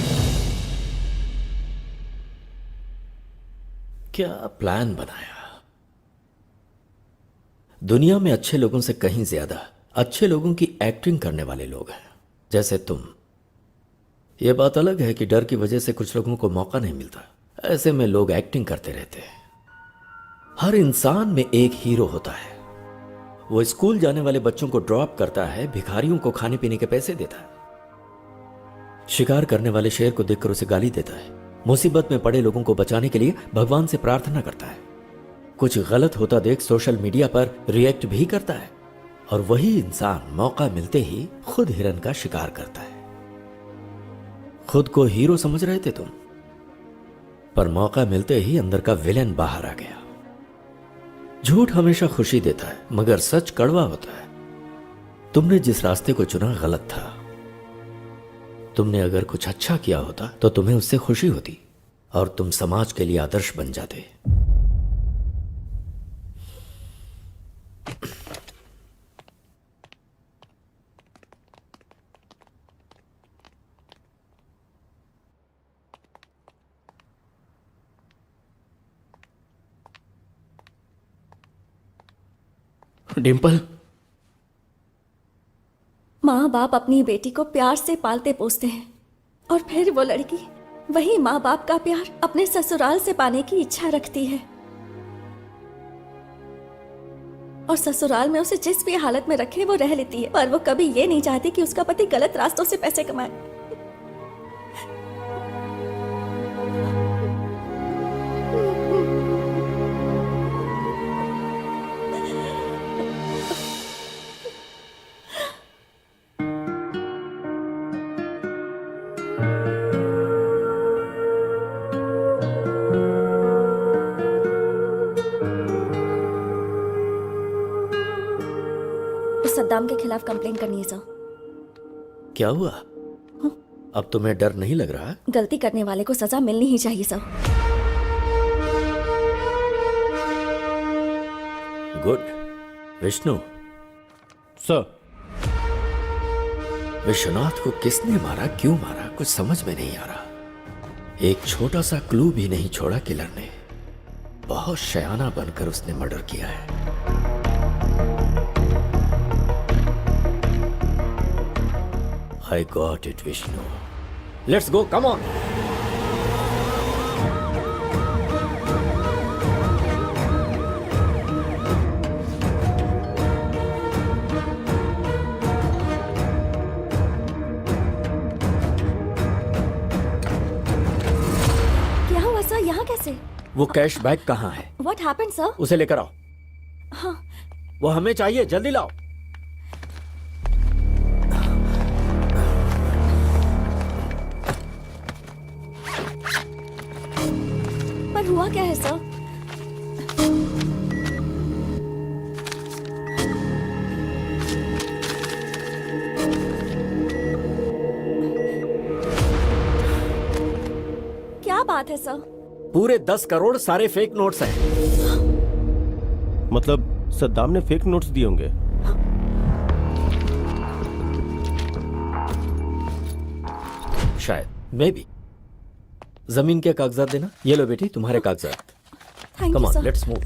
क्या प्लान बनाया? दुनिया में अच्छे लोगों से कहीं ज्यादा अच्छे लोगों की एक्टिंग करने वाले लोग हैं, जैसे तुम। यह बात अलग है कि डर की वजह से कुछ लोगों को मौका नहीं मिलता, ऐसे में लोग एक्टिंग करते रहते हैं। हर इंसान में एक हीरो होता है। वो स्कूल जाने वाले बच्चों को ड्रॉप करता है, भिखारियों को खाने पीने के पैसे देता है, शिकार करने वाले शेर को देखकर उसे गाली देता है, मुसीबत में पड़े लोगों को बचाने के लिए भगवान से प्रार्थना करता है, कुछ गलत होता देख सोशल मीडिया पर रिएक्ट भी करता है, और वही इंसान मौका मिलते ही खुद हिरन का शिकार करता है। खुद को हीरो समझ रहे थे तुम, पर मौका मिलते ही अंदर का विलेन बाहर आ गया। झूठ हमेशा खुशी देता है, मगर सच कड़वा होता है। तुमने जिस रास्ते को चुना गलत था। तुमने अगर कुछ अच्छा किया होता तो तुम्हें उससे खुशी होती और तुम समाज के लिए आदर्श बन जाते। डिम्पल, माँ बाप अपनी बेटी को प्यार से पालते पोसते हैं और फिर वो लड़की वही माँ बाप का प्यार अपने ससुराल से पाने की इच्छा रखती है और ससुराल में उसे जिस भी हालत में रखे वो रह लेती है, पर वो कभी ये नहीं चाहती कि उसका पति गलत रास्तों से पैसे कमाए। सद्दाम के खिलाफ कंप्लेन करनी है सर। क्या हुआ? अब तुम्हें डर नहीं लग रहा? गलती करने वाले को सजा मिलनी ही चाहिए sir. Good. Vishnu sir, Vishwanath को किसने मारा, क्यों मारा, कुछ समझ में नहीं आ रहा। एक छोटा सा क्लू भी नहीं छोड़ा किलर ने। बहुत शयाना बनकर उसने मर्डर किया है। I got it, Vishnu. Let's go, come on. क्या हुआ सर, यहाँ कैसे? वो कैश बैग कहाँ है? What happened sir? उसे लेकर आओ। हाँ। वो हमें चाहिए, जल्दी लाओ। पर हुआ क्या है सर? क्या बात है सर? पूरे 10 करोड़ सारे फेक नोट्स हैं। मतलब सद्दाम ने फेक नोट्स दिए होंगे। शायद, मे बी। जमीन के कागजात देना। ये लो बेटी, तुम्हारे कागजात। Thank come you on, sir. Let's move.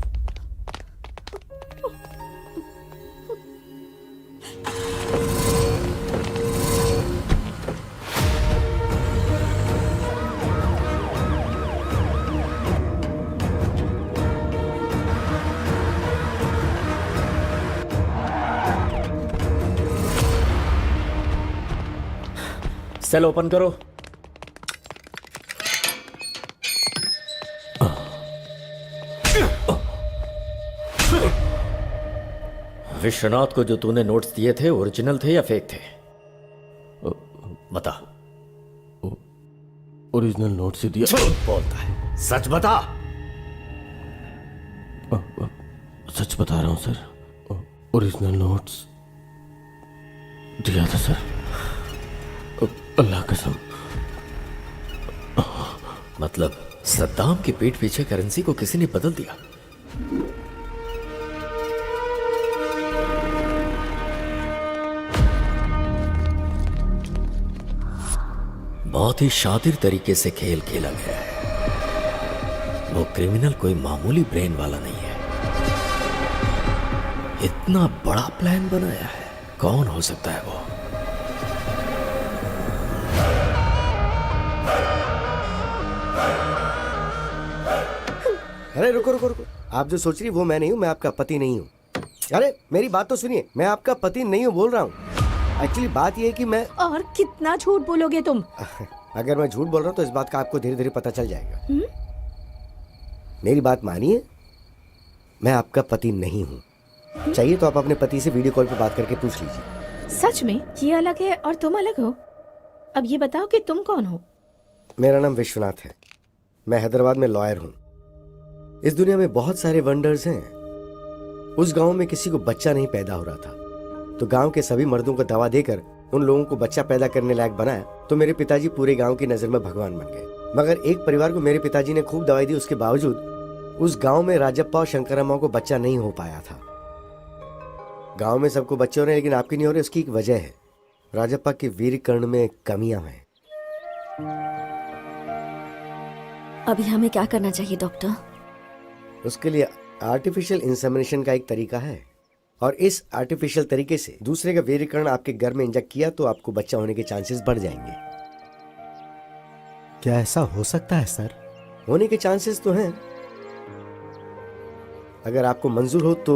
Cell open करो। विश्वनाथ को जो तूने नोट्स दिए थे ओरिजिनल थे या फेक थे? बता। ओरिजिनल नोट्स ही दिया। झूठ बोलता है, सच बता। सच बता रहा हूं सर, ओरिजिनल नोट्स दिया था सर, अल्लाह कसम। मतलब सद्दाम की पीठ पीछे करेंसी को किसी ने बदल दिया। बहुत ही शातिर तरीके से खेल खेला गया है। वो क्रिमिनल कोई मामूली ब्रेन वाला नहीं है। इतना बड़ा प्लान बनाया है। कौन हो सकता है वो? अरे रुको रुको रुको, आप जो सोच रही वो मैं नहीं हूँ, मैं आपका पति नहीं हूँ। अरे मेरी बात तो सुनिए, मैं आपका पति नहीं हूँ बोल रहा हूँ। एक्चुअली बात ये है कि मैं और कितना झूठ बोलोगे तुम? अगर मैं झूठ बोल रहा हूँ तो इस बात का आपको धीरे धीरे पता चल जाएगा। मेरी बात मानिए, मैं आपका पति नहीं हूँ। चाहिए तो आप अपने पति से वीडियो कॉल पे बात करके पूछ लीजिए। सच में ये अलग है और तुम अलग हो? अब ये बताओ कि तुम कौन हो? मेरा नाम विश्वनाथ है। मैं हैदराबाद में लॉयर हूँ। इस दुनिया में बहुत सारे वंडर्स हैं। उस गांव में किसी को बच्चा नहीं पैदा हो रहा था, तो गांव के सभी मर्दों को दवा देकर उन लोगों को बच्चा पैदा करने लायक बनाया। तो मेरे पिताजी पूरे गांव की नजर में भगवान बन गए। मगर एक परिवार को मेरे पिताजी ने खूब दवाई दी, उसके बावजूद उस गांव में राजप्पा और शंकरम्मा को बच्चा नहीं हो पाया था। गांव में सबको बच्चे हो रहे हैं लेकिन आपके नहीं हो रहे। उसकी एक वजह है, राजप्पा के वीर कर्ण में कमियां हैं। अभी हमें क्या करना चाहिए डॉक्टर? उसके लिए आर्टिफिशियल इंसेमिनेशन का एक तरीका है, और इस आर्टिफिशियल तरीके से दूसरे का वीर्यकरण आपके घर में इंजेक्ट किया तो आपको बच्चा होने के चांसेस बढ़ जाएंगे। क्या ऐसा हो सकता है सर? होने के चांसेस तो हैं। अगर आपको मंजूर हो तो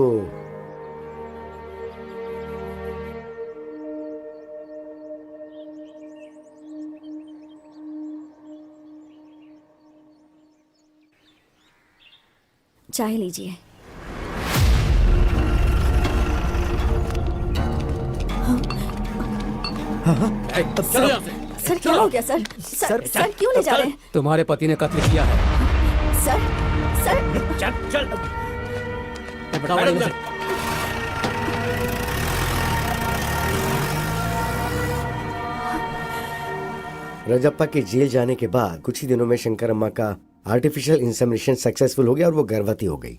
चाय लीजिए। चलो यहाँ से। सर क्या हो गया सर? सर क्यों ले जा रहे हैं? तुम्हारे पति ने कत्ल किया है। सर सर चल चल बताओ इधर से। राजप्पा के जेल जाने के बाद कुछ ही दिनों में शंकरम्मा का आर्टिफिशियल इंसेमिनेशन सक्सेसफुल हो गया और वो गर्भवती हो गई।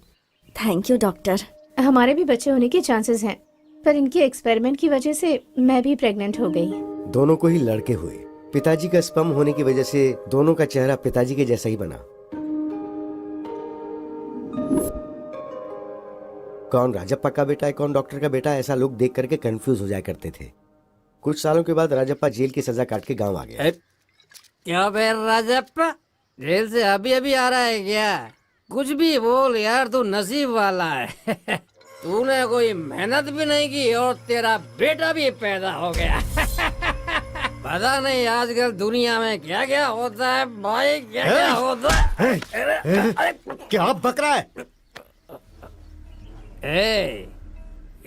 Thank you doctor. हमारे भी बच्चे होने के चांसेस हैं, पर इनके एक्सपेरिमेंट की वजह से मैं भी प्रेग्नेंट हो गई। दोनों को ही लड़के हुए। पिताजी का स्पर्म होने की वजह से दोनों का चेहरा पिताजी के जैसा ही बना। कौन राजप्पा का बेटा है, कौन डॉक्टर का बेटा है, ऐसा लोग देख करके कंफ्यूज हो जाया करते थे। कुछ सालों के बाद राजप्पा जेल की सजा काट के गांव आ गया। क्या बे राजप्पा, जेल से अभी अभी आ रहा है क्या? कुछ भी बोल यार, तू नसीब वाला है। तूने कोई मेहनत भी नहीं की और तेरा बेटा भी पैदा हो गया। पता नहीं आजकल दुनिया में क्या क्या होता है भाई, क्या क्या होता है। क्या बक रहा है?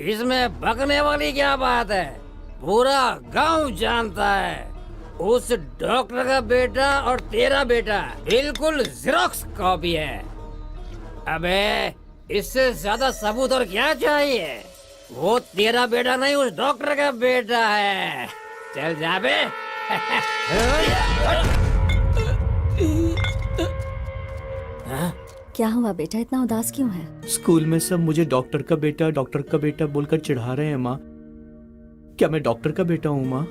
इसमें बकने वाली क्या बात है? पूरा गांव जानता है उस डॉक्टर का बेटा और तेरा बेटा बिल्कुल जेरोक्स कॉपी है। अबे इससे ज्यादा सबूत और क्या चाहिए? वो तेरा बेटा नहीं, उस डॉक्टर का बेटा है। चल जा बे। क्या हुआ बेटा, इतना उदास क्यों है? स्कूल में सब मुझे डॉक्टर का बेटा बोलकर चिढ़ा रहे हैं माँ। क्या मैं डॉक्टर का बेटा हूँ माँ?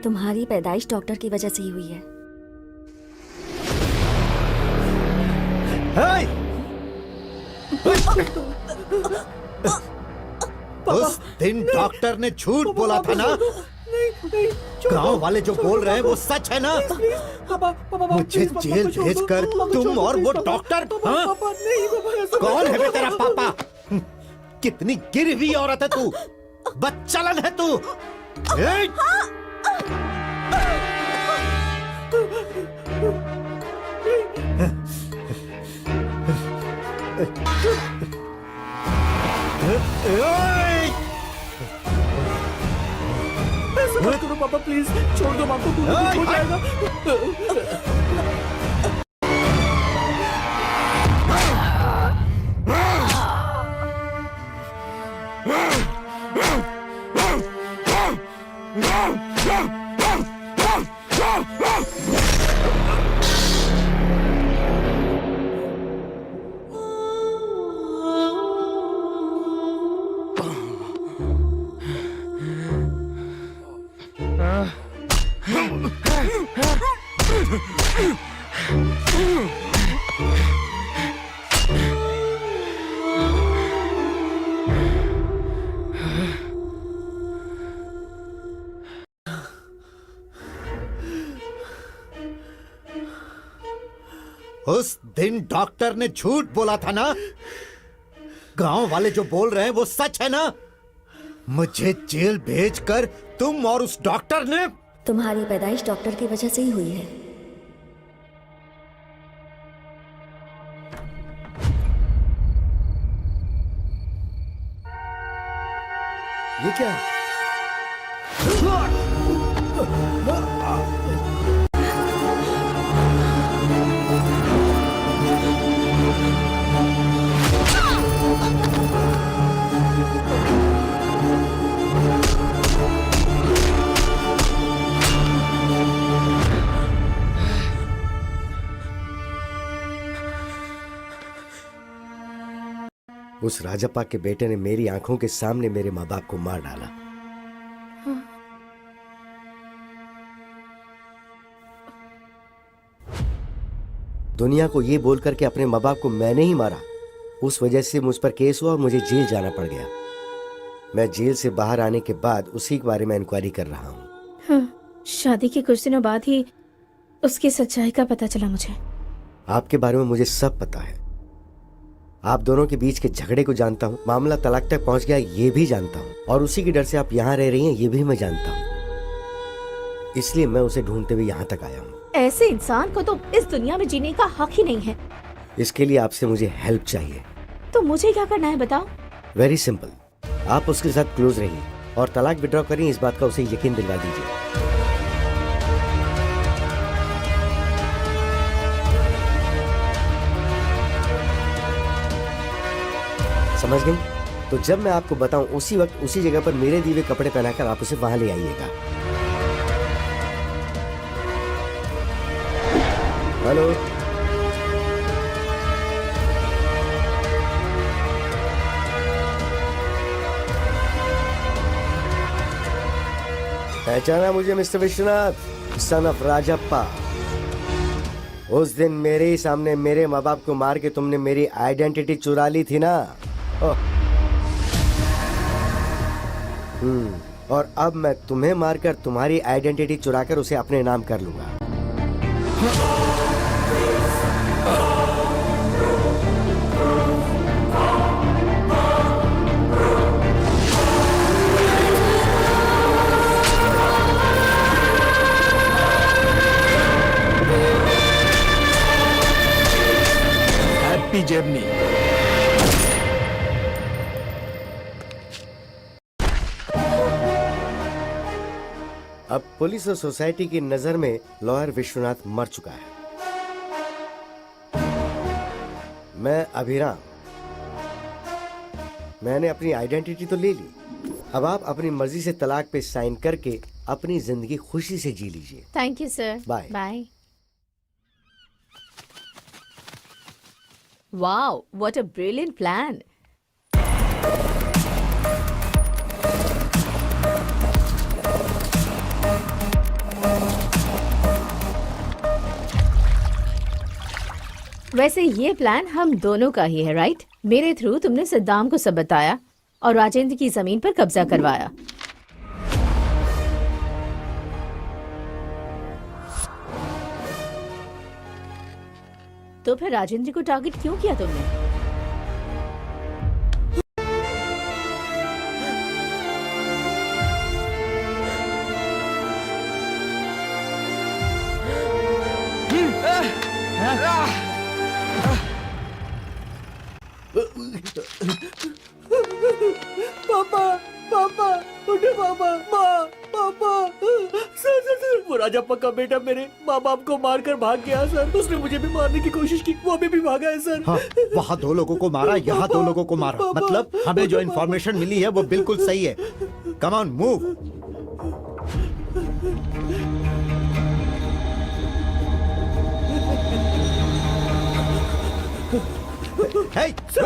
तुम्हारी पैदाइश डॉक्टर की वजह से ही हुई है। उस दिन डॉक्टर ने झूठ बोला था ना? गांव वाले जो बोल रहे हैं वो सच है ना? मुझे जेल भेजकर तुम और वो डॉक्टर, हाँ? कौन है बे तेरा पापा? कितनी गिरी हुई औरत है तू, बच्चालन है तू। ऐसा मत करो पापा, प्लीज छोड़ दो माँ को, हो जाएगा। उस दिन डॉक्टर ने झूठ बोला था ना? गांव वाले जो बोल रहे हैं वो सच है ना? मुझे जेल भेजकर तुम और उस डॉक्टर ने... तुम्हारी पैदाइश डॉक्टर की वजह से ही हुई है। ये क्या है? उस राजप्पा के बेटे ने मेरी आंखों के सामने मेरे माँ बाप को मार डाला। दुनिया को ये बोलकर के अपने माँ बाप को मैंने ही मारा, उस वजह से मुझ पर केस हुआ और मुझे जेल जाना पड़ गया। मैं जेल से बाहर आने के बाद उसी के बारे में इंक्वायरी कर रहा हूँ। हाँ, शादी के कुछ दिनों बाद ही उसकी सच्चाई का पता चला मुझे। आपके बारे में मुझे सब पता है। आप दोनों के बीच के झगड़े को जानता हूँ, मामला तलाक तक पहुँच गया ये भी जानता हूँ, और उसी के डर से आप यहाँ रह रही हैं ये भी मैं जानता हूँ। इसलिए मैं उसे ढूंढते हुए यहाँ तक आया हूँ। ऐसे इंसान को तो इस दुनिया में जीने का हक ही नहीं है। इसके लिए आपसे मुझे हेल्प चाहिए। तो मुझे क्या करना है बताओ? वेरी सिंपल, आप उसके साथ क्लोज रहिए और तलाक विड्रॉ करिए, इस बात का उसे यकीन दिलवा दीजिए। समझ गई? तो जब मैं आपको बताऊं उसी वक्त उसी जगह पर मेरे दिए हुए कपड़े पहनाकर आप उसे वहां ले आइएगा। हेलो, पहचाना मुझे mister Vishwanath, son of Rajappa? उस दिन मेरे ही सामने मेरे माँ बाप को मार के तुमने मेरी आइडेंटिटी चुरा ली थी ना? और अब मैं तुम्हें मारकर तुम्हारी आइडेंटिटी चुराकर उसे अपने नाम कर लूंगा। Happy journey. अब पुलिस और सोसाइटी की नजर में लॉयर विश्वनाथ मर चुका है। मैं अभिराम, मैंने अपनी आइडेंटिटी तो ले ली, अब आप अपनी मर्जी से तलाक पे साइन करके अपनी जिंदगी खुशी से जी लीजिए। Thank you sir. Bye bye. Wow, what a brilliant plan. वैसे ये प्लान हम दोनों का ही है, राइट? मेरे थ्रू तुमने सद्दाम को सब बताया और राजेंद्र की जमीन पर कब्जा करवाया। तो फिर राजेंद्र को टारगेट क्यों किया तुमने? पापा, पापा, उठे पापा, माँ, पापा, सर, वो राजप्पा का बेटा मेरे माँ बाप को मारकर भाग गया सर। उसने मुझे भी मारने की कोशिश की, वो अभी भी भागा है सर। हाँ, वहाँ 2 लोगों को मारा, यहाँ 2 लोगों को मारा। मतलब हमें जो इन्फॉर्मेशन मिली है वो बिल्कुल सही है। Come on, move.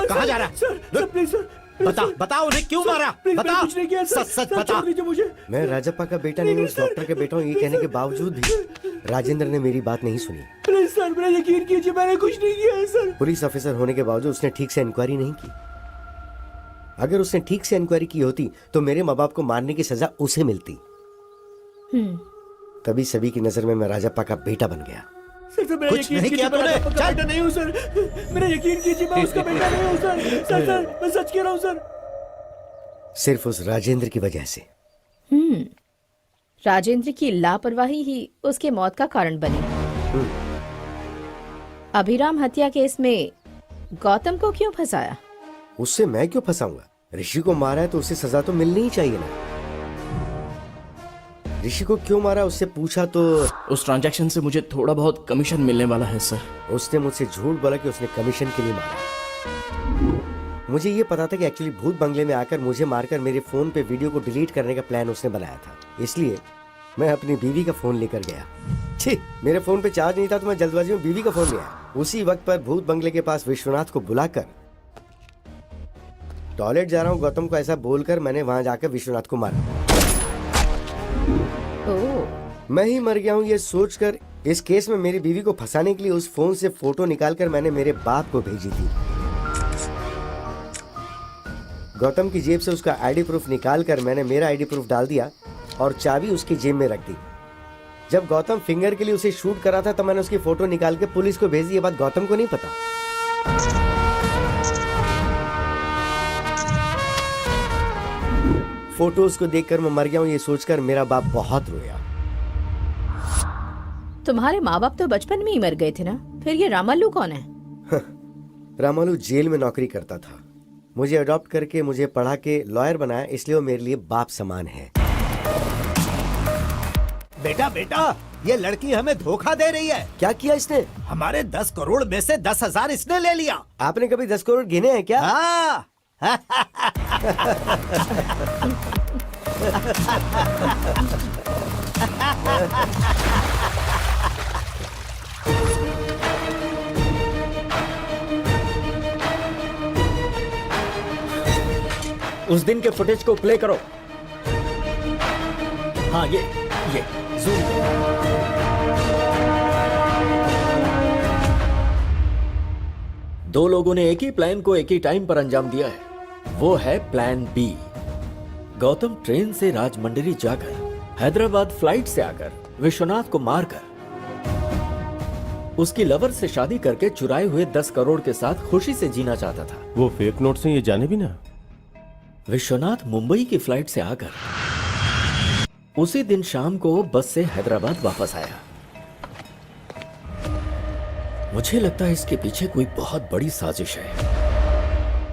कहाँ जा रहा है? सर, प्लीज सर, बता बता उन्हें क्यों मारा, बता कुछ नहीं किया सर, सच सच सर, बता। छोड़ दीजिए मुझे। मैं राजप्पा का बेटा नहीं हूँ, उस डॉक्टर के बेटा हूँ, ये कहने के बावजूद भी राजेंद्र ने मेरी बात नहीं सुनी। प्लीज सर मेरा यकीन कीजिए, मैंने कुछ नहीं किया है सर। पुलिस ऑफिसर होने के बावजूद उसने ठीक से इंक्वायरी नहीं की। अगर उसने ठीक से इंक्वायरी की होती तो मेरे माँ बाप को मारने की सजा उसे मिलती। तभी सभी की नजर में मैं राजप्पा का बेटा बन गया। सर मेरा कुछ यकीन नहीं कीजिए, किया मैं तूने। राजप्पा का बेटा नहीं हूँ सर, मेरा यकीन कीजिए, मैं उसका बेटा नहीं हूँ सर। सर सर मैं सच कह रहा हूँ सर। सिर्फ उस राजेंद्र की वजह से। राजेंद्र की लापरवाही ही उसके मौत का कारण बनी। अभिराम हत्या केस में गौतम को क्यों फंसाया? उससे मैं क्यों फंसाऊंगा? ऋषि को मारा है तो उसे सजा तो मिलनी ही चाहिए ना। ऋषि को क्यों मारा उससे पूछा तो उस ट्रांजैक्शन से मुझे थोड़ा बहुत कमीशन मिलने वाला है सर। उसने मुझसे झूठ बोला कि उसने कमीशन के लिए मारा। मुझे ये पता था कि एक्चुअली भूत बंगले में आकर मुझे मारकर मेरे फोन पे वीडियो को डिलीट करने का प्लान उसने बनाया था। इसलिए मैं अपनी बीवी का फोन लेकर गया। छी, मेरे फोन पे चार्ज नहीं था तो मैं जल्दबाजी में बीवी का फोन लिया। उसी वक्त पर भूत बंगले के पास विश्वनाथ को बुलाकर टॉयलेट जा रहा हूँ गौतम को ऐसा बोलकर मैंने वहां जाकर विश्वनाथ को मारा। मैं ही मर गया हूँ ये सोचकर इस केस में मेरी बीवी को फंसाने के लिए उस फोन से फोटो निकालकर मैंने मेरे बाप को भेजी थी। गौतम की जेब से उसका आईडी प्रूफ निकालकर मैंने मेरा आईडी प्रूफ डाल दिया और चाबी उसकी जेब में रख दी। जब गौतम फिंगर के लिए उसे शूट करा था तब मैंने उसकी फोटो निकाल के पुलिस को भेज दी। ये बात गौतम को नहीं पता। फोटोज को देखकर मैं मर गया हूँ ये सोचकर मेरा बाप बहुत रोया। तुम्हारे माँ बाप तो बचपन में ही मर गए थे ना, फिर ये रामालू कौन है? रामालू जेल में नौकरी करता था। मुझे अडॉप्ट करके मुझे पढ़ा के लॉयर बनाया, इसलिए वो मेरे लिए बाप समान है। बेटा बेटा ये लड़की हमें धोखा दे रही है। क्या किया इसने? हमारे 10 करोड़ में से 10,000 इसने ले लिया। आपने कभी 10 करोड़ गिने हैं क्या? हाँ। उस दिन के फुटेज को प्ले करो। हाँ ये जूम करो। दो लोगों ने एक ही प्लान को एक ही टाइम पर अंजाम दिया है, वो है प्लान बी। गौतम ट्रेन से राजमंड्री जाकर हैदराबाद फ्लाइट से आकर विश्वनाथ को मारकर उसकी लवर से शादी करके चुराए हुए 10 करोड़ के साथ खुशी से जीना चाहता था। वो फेक नोट से ये जाने भी ना। विश्वनाथ मुंबई की फ्लाइट से आकर उसी दिन शाम को बस से हैदराबाद वापस आया। मुझे लगता है इसके पीछे कोई बहुत बड़ी साजिश है।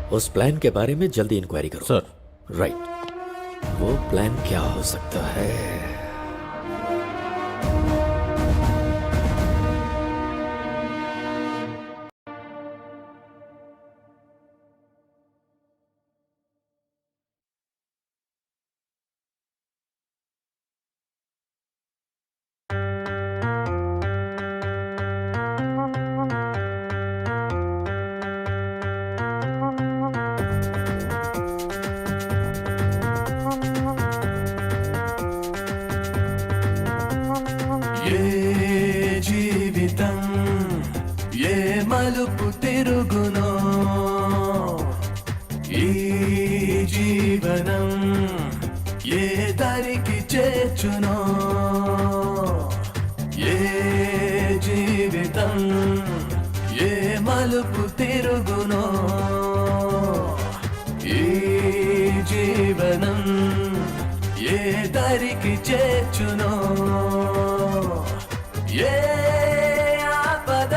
उस प्लान के बारे में जल्दी इंक्वायरी करो। सर। राइट, वो प्लान क्या हो सकता है? ये जीवितं ये मलुपु तिरुगुनो ఈ జీవనం ఏ దారికి చేర్చునో ఏ జీవితం ఏ మలుపు తిరుగునో ఈ జీవనం ఏ దారికి చేర్చునో ఏ ఆపద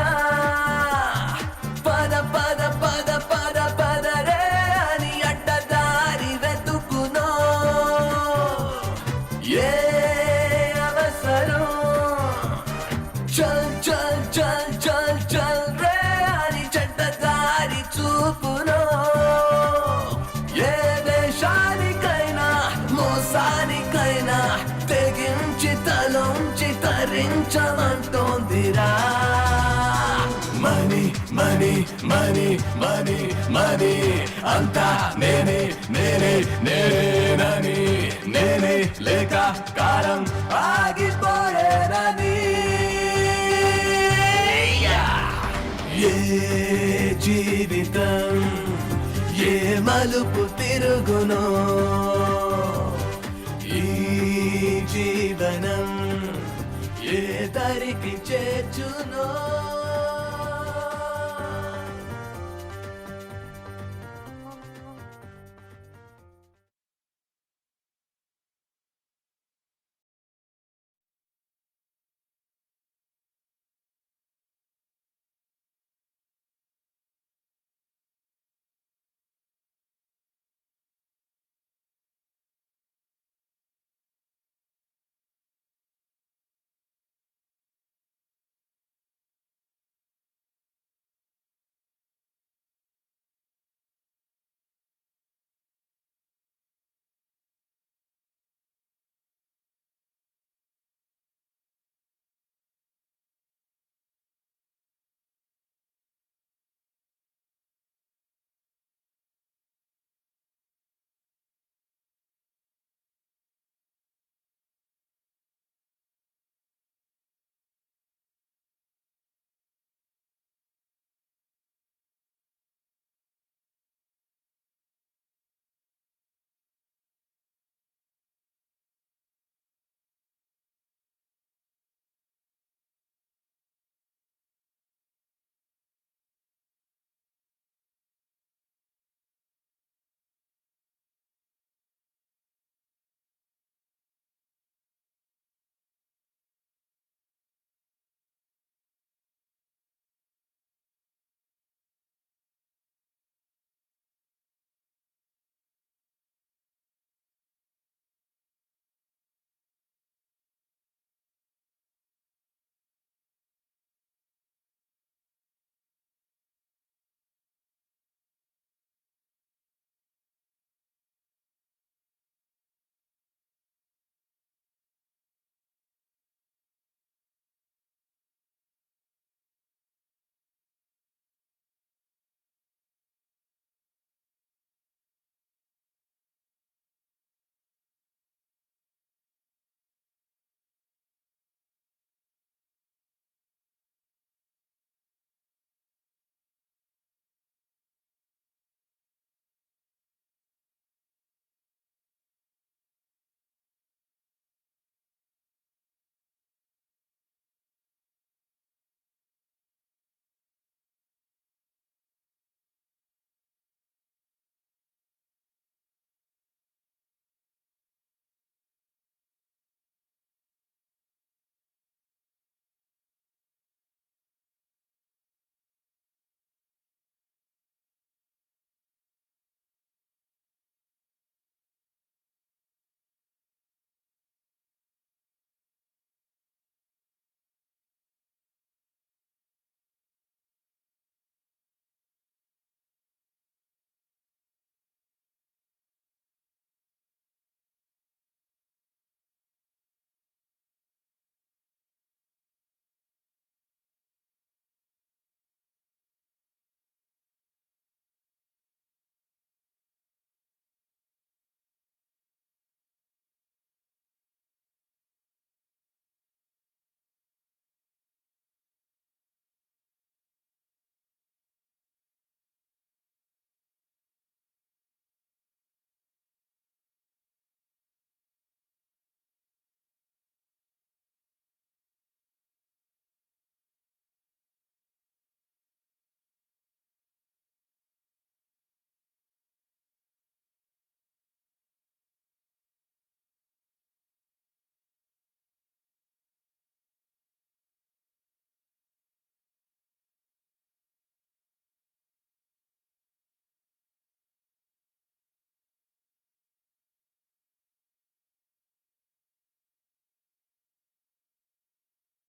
పద పద పద పద పద రే అని అడ్డదారి వెతుకునో ఏ అవసరం చల్ చల్ చల్ చల్ చల్ రే అని చెడ్డదారి చూపునో ఏ దేశానికైనా మోసానికైనా తెగించి తలొంచి తరించమంటోందిరా money money money money money అంతా నేనే నేనే నేనేనని నేనే లేక కాలం ఆగిపోయేనని ఏ జీవితం ఏ మలుపు తిరుగునో ఈ జీవనం ఏ దరికి చేర్చునో